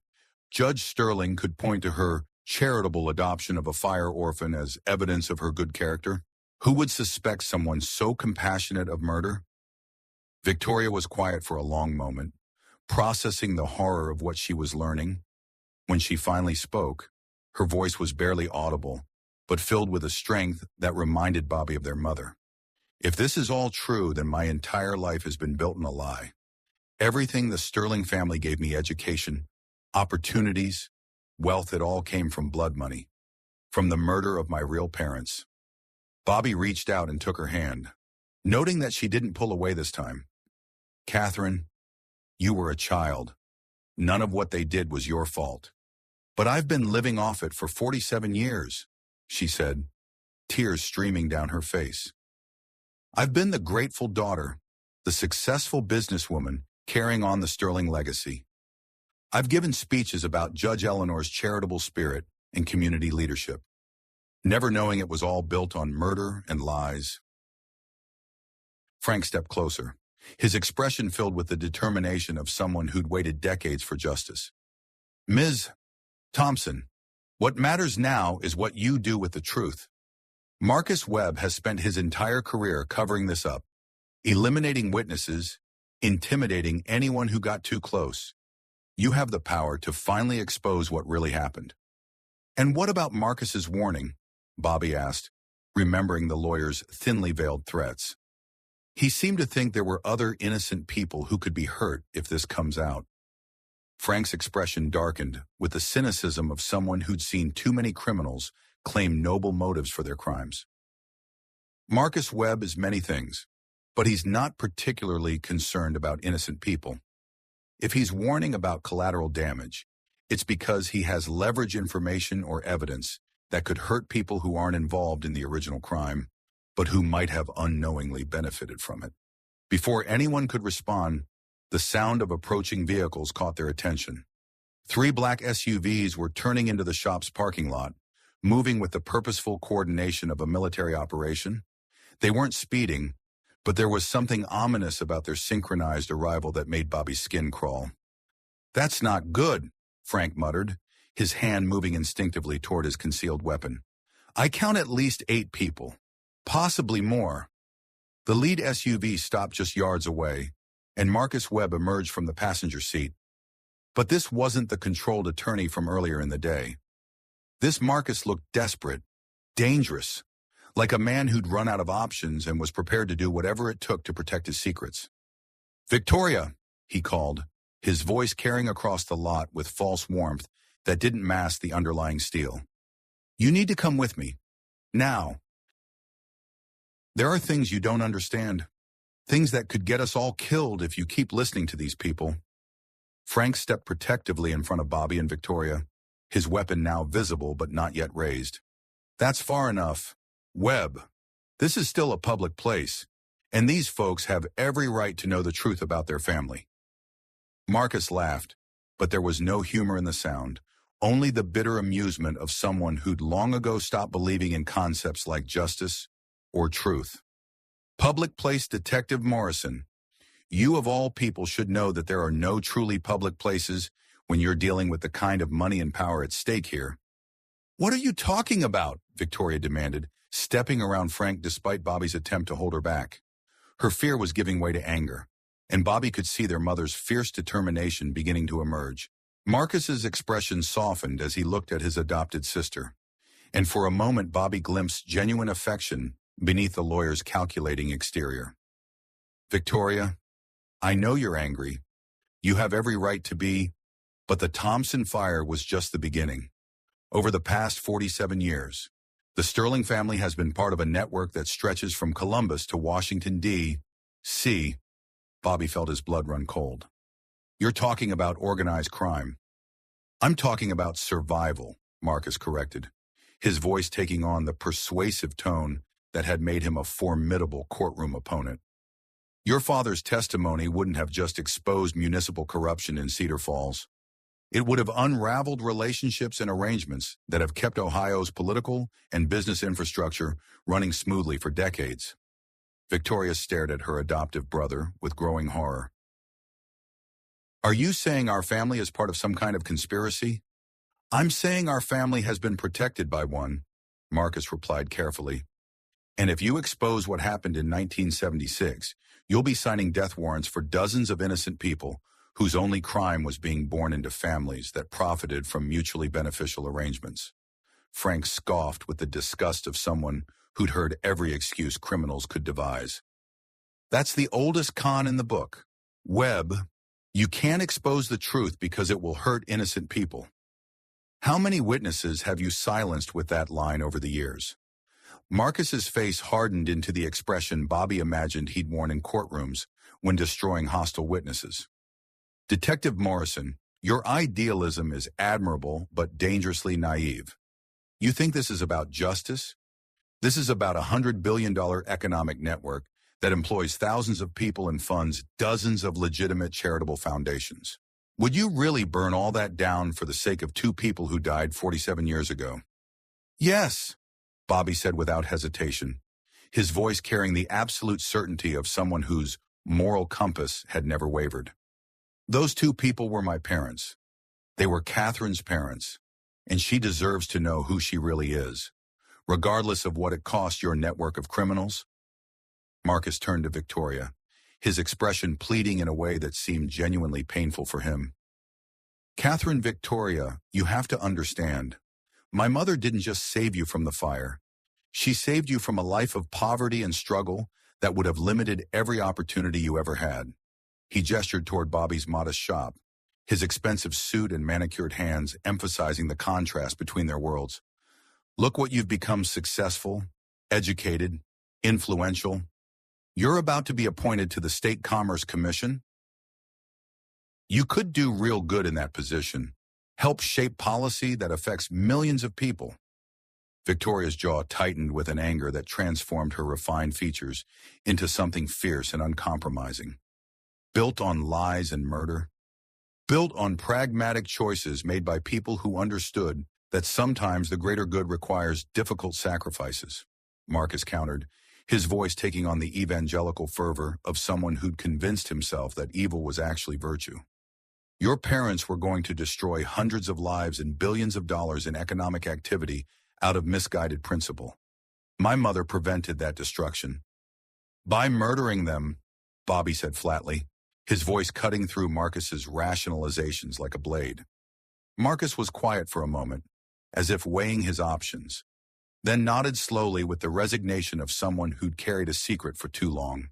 Judge Sterling could point to her charitable adoption of a fire orphan as evidence of her good character. Who would suspect someone so compassionate of murder? Victoria was quiet for a long moment, processing the horror of what she was learning. When she finally spoke, her voice was barely audible, but filled with a strength that reminded Bobby of their mother. If this is all true, then my entire life has been built on a lie. Everything the Sterling family gave me, education, opportunities, wealth, it all came from blood money, from the murder of my real parents. Bobby reached out and took her hand, noting that she didn't pull away this time. Catherine, you were a child. None of what they did was your fault. But I've been living off it for 47 years, she said, tears streaming down her face. I've been the grateful daughter, the successful businesswoman carrying on the Sterling legacy. I've given speeches about Judge Eleanor's charitable spirit and community leadership, never knowing it was all built on murder and lies. Frank stepped closer, his expression filled with the determination of someone who'd waited decades for justice. Ms. Thompson, what matters now is what you do with the truth. Marcus Webb has spent his entire career covering this up, eliminating witnesses, intimidating anyone who got too close. You have the power to finally expose what really happened. And what about Marcus's warning? Bobby asked, remembering the lawyer's thinly veiled threats. He seemed to think there were other innocent people who could be hurt if this comes out. Frank's expression darkened with the cynicism of someone who'd seen too many criminals claim noble motives for their crimes. Marcus Webb is many things, but he's not particularly concerned about innocent people. If he's warning about collateral damage, it's because he has leverage information or evidence that could hurt people who aren't involved in the original crime, but who might have unknowingly benefited from it. Before anyone could respond, the sound of approaching vehicles caught their attention. 3 black SUVs were turning into the shop's parking lot, moving with the purposeful coordination of a military operation. They weren't speeding, but there was something ominous about their synchronized arrival that made Bobby's skin crawl. "That's not good," Frank muttered, his hand moving instinctively toward his concealed weapon. "I count at least 8 people, possibly more." The lead SUV stopped just yards away, and Marcus Webb emerged from the passenger seat. But this wasn't the controlled attorney from earlier in the day. This Marcus looked desperate, dangerous, like a man who'd run out of options and was prepared to do whatever it took to protect his secrets. "Victoria," he called, his voice carrying across the lot with false warmth that didn't mask the underlying steel. "You need to come with me. Now. There are things you don't understand. Things that could get us all killed if you keep listening to these people." Frank stepped protectively in front of Bobby and Victoria, his weapon now visible but not yet raised. "That's far enough. Webb, this is still a public place, and these folks have every right to know the truth about their family." Marcus laughed, but there was no humor in the sound, only the bitter amusement of someone who'd long ago stopped believing in concepts like justice or truth. "Public Place Detective Morrison, you of all people should know that there are no truly public places when you're dealing with the kind of money and power at stake here." "What are you talking about?" Victoria demanded, stepping around Frank despite Bobby's attempt to hold her back. Her fear was giving way to anger, and Bobby could see their mother's fierce determination beginning to emerge. Marcus's expression softened as he looked at his adopted sister, and for a moment Bobby glimpsed genuine affection beneath the lawyer's calculating exterior. "Victoria, I know you're angry. You have every right to be, but the Thompson fire was just the beginning. Over the past 47 years, the Sterling family has been part of a network that stretches from Columbus to Washington, D.C. Bobby felt his blood run cold. "You're talking about organized crime." "I'm talking about survival," Marcus corrected, his voice taking on the persuasive tone that had made him a formidable courtroom opponent. "Your father's testimony wouldn't have just exposed municipal corruption in Cedar Falls. It would have unraveled relationships and arrangements that have kept Ohio's political and business infrastructure running smoothly for decades." Victoria stared at her adoptive brother with growing horror. "Are you saying our family is part of some kind of conspiracy?" "I'm saying our family has been protected by one," Marcus replied carefully. "And if you expose what happened in 1976, you'll be signing death warrants for dozens of innocent people whose only crime was being born into families that profited from mutually beneficial arrangements." Frank scoffed with the disgust of someone who'd heard every excuse criminals could devise. "That's the oldest con in the book. Webb, you can't expose the truth because it will hurt innocent people. How many witnesses have you silenced with that line over the years?" Marcus's face hardened into the expression Bobby imagined he'd worn in courtrooms when destroying hostile witnesses. "Detective Morrison, your idealism is admirable but dangerously naive. You think this is about justice? This is about a $100 billion economic network that employs thousands of people and funds dozens of legitimate charitable foundations. Would you really burn all that down for the sake of 2 people who died 47 years ago?" "Yes," Bobby said without hesitation, his voice carrying the absolute certainty of someone whose moral compass had never wavered. "Those 2 people were my parents. They were Catherine's parents, and she deserves to know who she really is, regardless of what it cost your network of criminals." Marcus turned to Victoria, his expression pleading in a way that seemed genuinely painful for him. "Catherine Victoria, you have to understand. My mother didn't just save you from the fire. She saved you from a life of poverty and struggle that would have limited every opportunity you ever had." He gestured toward Bobby's modest shop, his expensive suit and manicured hands emphasizing the contrast between their worlds. Look what you've become: successful, educated, influential. You're about to be appointed to the State Commerce Commission. You could do real good in that position, help shape policy that affects millions of people. Victoria's jaw tightened with an anger that transformed her refined features into something fierce and uncompromising. Built on lies and murder, built on pragmatic choices made by people who understood that sometimes the greater good requires difficult sacrifices, Marcus countered, his voice taking on the evangelical fervor of someone who'd convinced himself that evil was actually virtue. Your parents were going to destroy hundreds of lives and billions of dollars in economic activity out of misguided principle. My mother prevented that destruction. By murdering them, Bobby said flatly, his voice cutting through Marcus's rationalizations like a blade. Marcus was quiet for a moment, as if weighing his options, then nodded slowly with the resignation of someone who'd carried a secret for too long.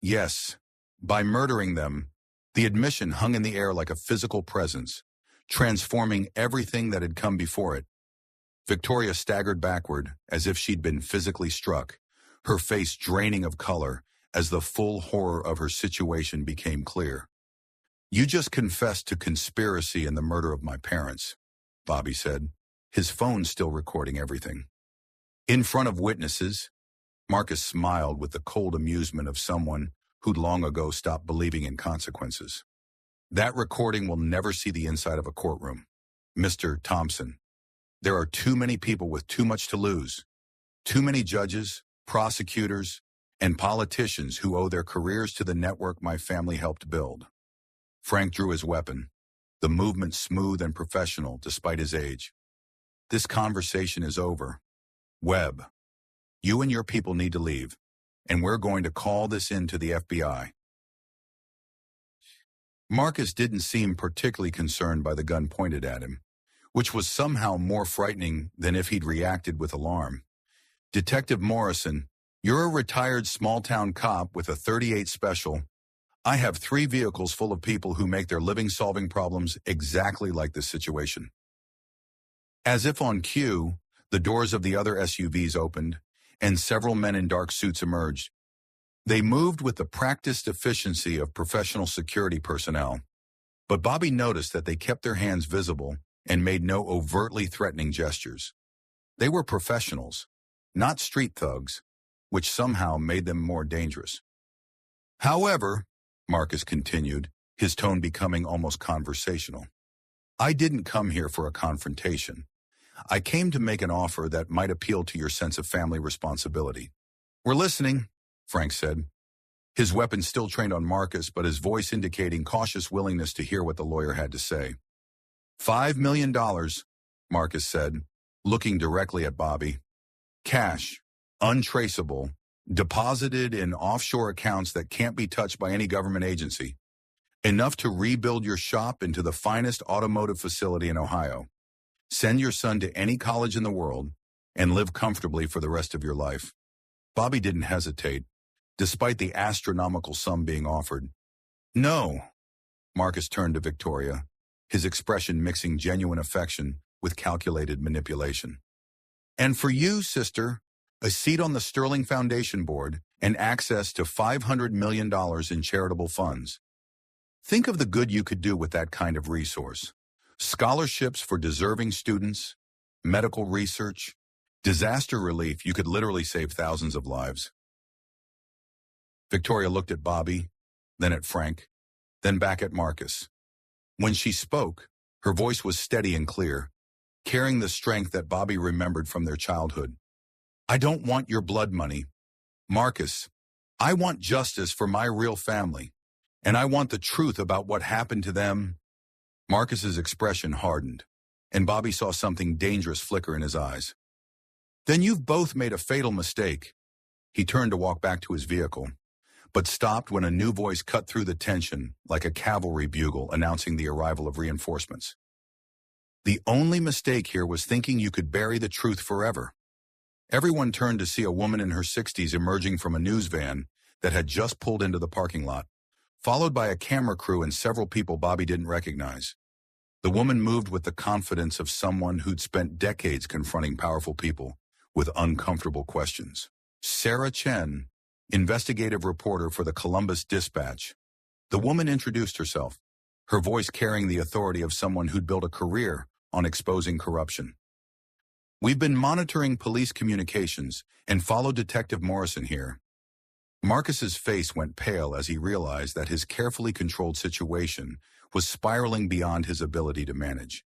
Yes, by murdering them, the admission hung in the air like a physical presence, transforming everything that had come before it. Victoria staggered backward as if she'd been physically struck, her face draining of color as the full horror of her situation became clear. You just confessed to conspiracy and the murder of my parents, Bobby said, his phone still recording everything. In front of witnesses, Marcus smiled with the cold amusement of someone who'd long ago stopped believing in consequences. That recording will never see the inside of a courtroom. Mr. Thompson, there are too many people with too much to lose. Too many judges, prosecutors, and politicians who owe their careers to the network my family helped build. Frank drew his weapon, the movement smooth and professional despite his age. This conversation is over. Webb, you and your people need to leave, and we're going to call this in to the FBI. Marcus didn't seem particularly concerned by the gun pointed at him, which was somehow more frightening than if he'd reacted with alarm. Detective Morrison, you're a retired small-town cop with a .38 special. I have 3 vehicles full of people who make their living solving problems exactly like this situation. As if on cue, the doors of the other SUVs opened, and several men in dark suits emerged. They moved with the practiced efficiency of professional security personnel, but Bobby noticed that they kept their hands visible and made no overtly threatening gestures. They were professionals, not street thugs, which somehow made them more dangerous. However, Marcus continued, his tone becoming almost conversational, I didn't come here for a confrontation. I came to make an offer that might appeal to your sense of family responsibility. We're listening, Frank said, his weapon still trained on Marcus, but his voice indicating cautious willingness to hear what the lawyer had to say. $5 million, Marcus said, looking directly at Bobby. Cash, untraceable, deposited in offshore accounts that can't be touched by any government agency. Enough to rebuild your shop into the finest automotive facility in Ohio. Send your son to any college in the world and live comfortably for the rest of your life. Bobby didn't hesitate, despite the astronomical sum being offered. No. Marcus turned to Victoria, his expression mixing genuine affection with calculated manipulation. And for you, sister, a seat on the Sterling Foundation Board and access to $500 million in charitable funds. Think of the good you could do with that kind of resource. Scholarships for deserving students, medical research, disaster relief. You could literally save thousands of lives. Victoria looked at Bobby, then at Frank, then back at Marcus. When she spoke, her voice was steady and clear, carrying the strength that Bobby remembered from their childhood. I don't want your blood money. Marcus, I want justice for my real family, and I want the truth about what happened to them. Marcus's expression hardened, and Bobby saw something dangerous flicker in his eyes. Then you've both made a fatal mistake. He turned to walk back to his vehicle, but stopped when a new voice cut through the tension like a cavalry bugle announcing the arrival of reinforcements. The only mistake here was thinking you could bury the truth forever. Everyone turned to see a woman in her 60s emerging from a news van that had just pulled into the parking lot, followed by a camera crew and several people Bobby didn't recognize. The woman moved with the confidence of someone who'd spent decades confronting powerful people with uncomfortable questions. Sarah Chen, investigative reporter for the Columbus Dispatch. The woman introduced herself, her voice carrying the authority of someone who'd built a career on exposing corruption. We've been monitoring police communications and followed Detective Morrison here. Marcus's face went pale as he realized that his carefully controlled situation was spiraling beyond his ability to manage.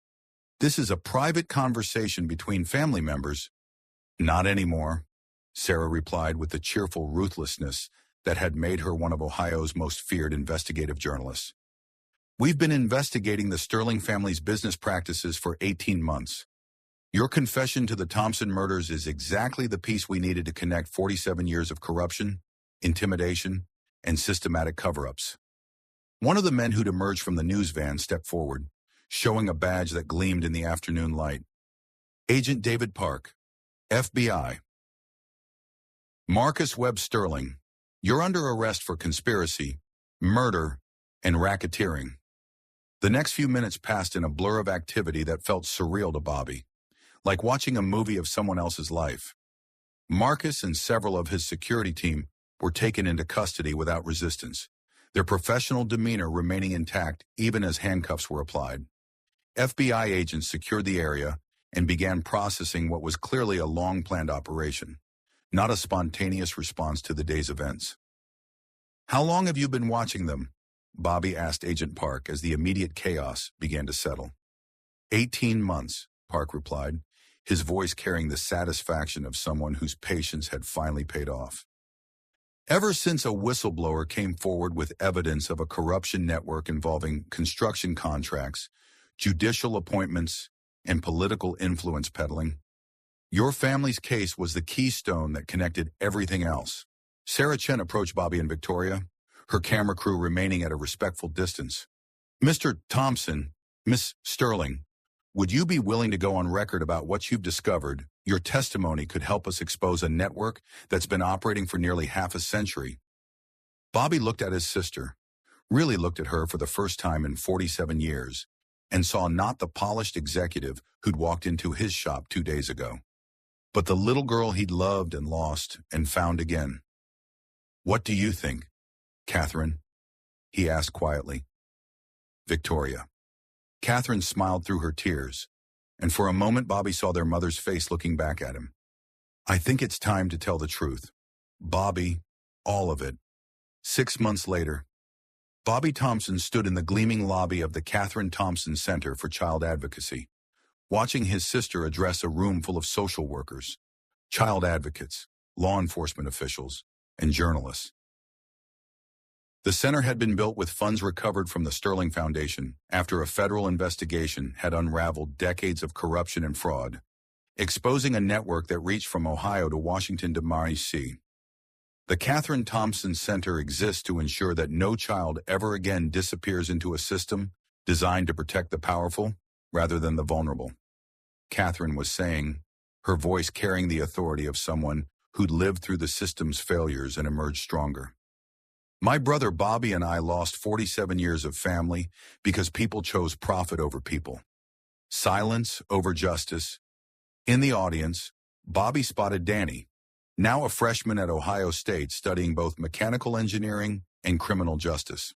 This is a private conversation between family members. Not anymore, Sarah replied with the cheerful ruthlessness that had made her one of Ohio's most feared investigative journalists. We've been investigating the Sterling family's business practices for 18 months. Your confession to the Thompson murders is exactly the piece we needed to connect 47 years of corruption, intimidation, and systematic cover-ups. One of the men who'd emerged from the news van stepped forward, showing a badge that gleamed in the afternoon light. Agent David Park, FBI. Marcus Webb Sterling, you're under arrest for conspiracy, murder, and racketeering. The next few minutes passed in a blur of activity that felt surreal to Bobby, like watching a movie of someone else's life. Marcus and several of his security team were taken into custody without resistance, their professional demeanor remaining intact even as handcuffs were applied. FBI agents secured the area and began processing what was clearly a long-planned operation, not a spontaneous response to the day's events. How long have you been watching them? Bobby asked Agent Park as the immediate chaos began to settle. 18 months, Park replied, his voice carrying the satisfaction of someone whose patience had finally paid off. Ever since a whistleblower came forward with evidence of a corruption network involving construction contracts, judicial appointments, and political influence peddling, your family's case was the keystone that connected everything else. Sarah Chen approached Bobby and Victoria, her camera crew remaining at a respectful distance. Mr. Thompson, Miss Sterling, would you be willing to go on record about what you've discovered? Your testimony could help us expose a network that's been operating for nearly half a century. Bobby looked at his sister, really looked at her for the first time in 47 years, and saw not the polished executive who'd walked into his shop 2 days ago, but the little girl he'd loved and lost and found again. What do you think, Catherine? He asked quietly. Victoria. Catherine smiled through her tears, and for a moment Bobby saw their mother's face looking back at him. I think it's time to tell the truth. Bobby, all of it. 6 months later, Bobby Thompson stood in the gleaming lobby of the Catherine Thompson Center for Child Advocacy, watching his sister address a room full of social workers, child advocates, law enforcement officials, and journalists. The center had been built with funds recovered from the Sterling Foundation after a federal investigation had unraveled decades of corruption and fraud, exposing a network that reached from Ohio to Washington D.C. The Catherine Thompson Center exists to ensure that no child ever again disappears into a system designed to protect the powerful rather than the vulnerable. Catherine was saying, her voice carrying the authority of someone who'd lived through the system's failures and emerged stronger. My brother Bobby and I lost 47 years of family because people chose profit over people. Silence over justice. In the audience, Bobby spotted Danny, now a freshman at Ohio State studying both mechanical engineering and criminal justice.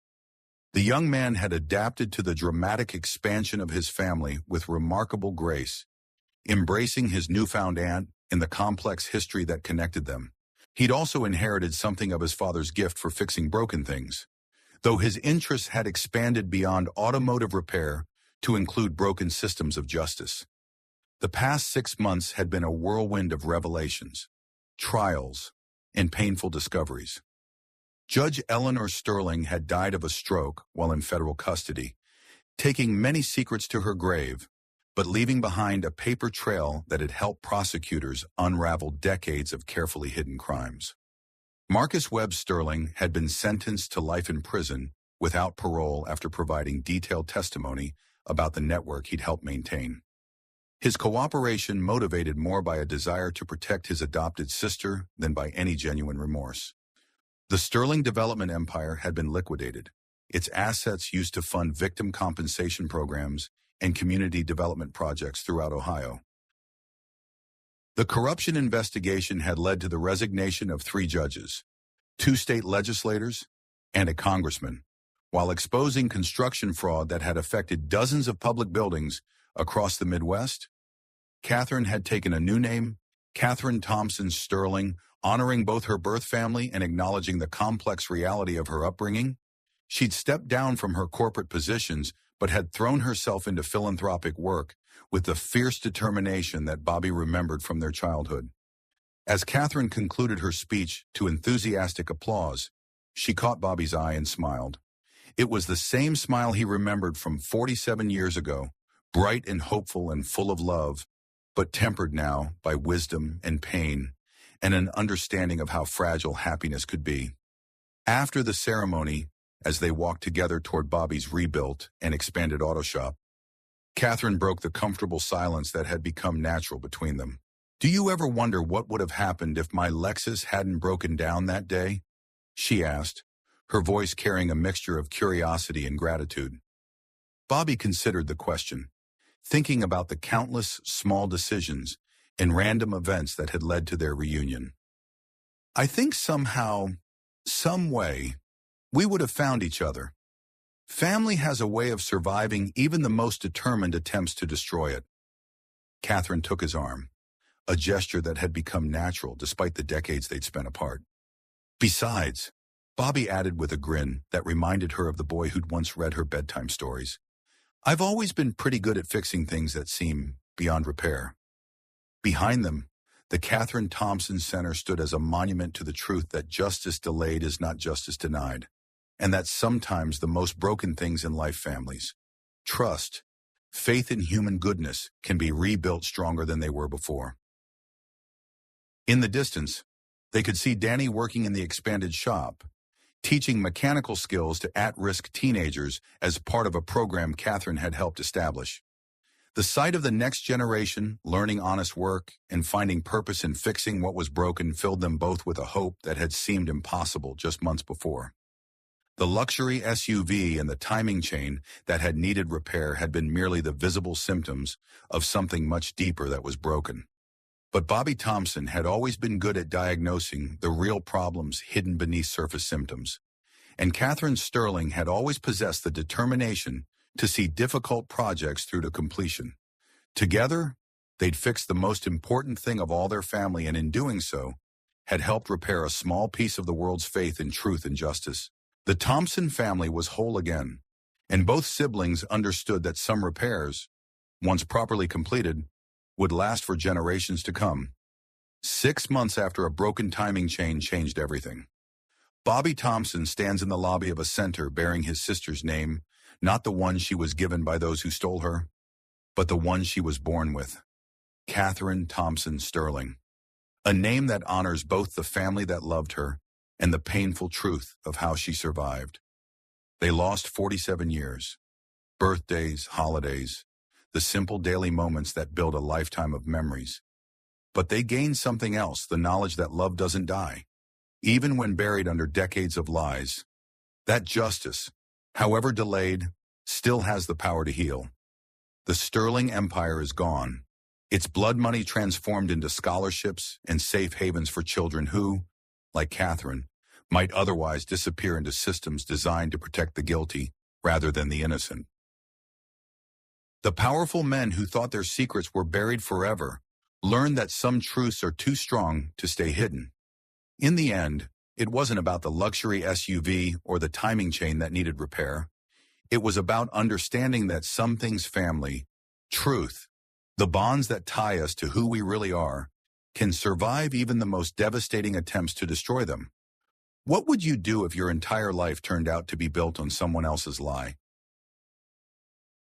The young man had adapted to the dramatic expansion of his family with remarkable grace, embracing his newfound aunt and the complex history that connected them. He'd also inherited something of his father's gift for fixing broken things, though his interests had expanded beyond automotive repair to include broken systems of justice. The past 6 months had been a whirlwind of revelations, trials, and painful discoveries. Judge Eleanor Sterling had died of a stroke while in federal custody, taking many secrets to her grave, but leaving behind a paper trail that had helped prosecutors unravel decades of carefully hidden crimes. Marcus Webb Sterling had been sentenced to life in prison without parole after providing detailed testimony about the network he'd helped maintain. His cooperation motivated more by a desire to protect his adopted sister than by any genuine remorse. The Sterling development empire had been liquidated, its assets used to fund victim compensation programs and community development projects throughout Ohio. The corruption investigation had led to the resignation of 3 judges, 2 state legislators, and a congressman, while exposing construction fraud that had affected dozens of public buildings across the Midwest. Catherine had taken a new name, Catherine Thompson Sterling, honoring both her birth family and acknowledging the complex reality of her upbringing. She'd stepped down from her corporate positions, but had thrown herself into philanthropic work with the fierce determination that Bobby remembered from their childhood. As Catherine concluded her speech to enthusiastic applause, she caught Bobby's eye and smiled. It was the same smile he remembered from 47 years ago, bright and hopeful and full of love, but tempered now by wisdom and pain and an understanding of how fragile happiness could be. After the ceremony, as they walked together toward Bobby's rebuilt and expanded auto shop, Catherine broke the comfortable silence that had become natural between them. "Do you ever wonder what would have happened if my Lexus hadn't broken down that day?" she asked, her voice carrying a mixture of curiosity and gratitude. Bobby considered the question, thinking about the countless small decisions and random events that had led to their reunion. "I think somehow, some way, we would have found each other. Family has a way of surviving even the most determined attempts to destroy it." Catherine took his arm, a gesture that had become natural despite the decades they'd spent apart. "Besides," Bobby added with a grin that reminded her of the boy who'd once read her bedtime stories, "I've always been pretty good at fixing things that seem beyond repair." Behind them, the Catherine Thompson Center stood as a monument to the truth that justice delayed is not justice denied, and that sometimes the most broken things in life, families, trust, faith in human goodness, can be rebuilt stronger than they were before. In the distance, they could see Danny working in the expanded shop, teaching mechanical skills to at-risk teenagers as part of a program Catherine had helped establish. The sight of the next generation learning honest work and finding purpose in fixing what was broken filled them both with a hope that had seemed impossible just months before. The luxury SUV and the timing chain that had needed repair had been merely the visible symptoms of something much deeper that was broken. But Bobby Thompson had always been good at diagnosing the real problems hidden beneath surface symptoms, and Catherine Sterling had always possessed the determination to see difficult projects through to completion. Together, they'd fixed the most important thing of all their family, and in doing so, had helped repair a small piece of the world's faith in truth and justice. The Thompson family was whole again, and both siblings understood that some repairs, once properly completed, would last for generations to come. 6 months after a broken timing chain changed everything, Bobby Thompson stands in the lobby of a center bearing his sister's name, not the one she was given by those who stole her, but the one she was born with, Catherine Thompson Sterling, a name that honors both the family that loved her and the painful truth of how she survived. They lost 47 years, birthdays, holidays, the simple daily moments that build a lifetime of memories. But they gained something else, the knowledge that love doesn't die, even when buried under decades of lies. That justice, however delayed, still has the power to heal. The Sterling Empire is gone, its blood money transformed into scholarships and safe havens for children who, like Catherine, might otherwise disappear into systems designed to protect the guilty rather than the innocent. The powerful men who thought their secrets were buried forever learned that some truths are too strong to stay hidden. In the end, it wasn't about the luxury SUV or the timing chain that needed repair. It was about understanding that some things, family, truth, the bonds that tie us to who we really are, can survive even the most devastating attempts to destroy them. What would you do if your entire life turned out to be built on someone else's lie?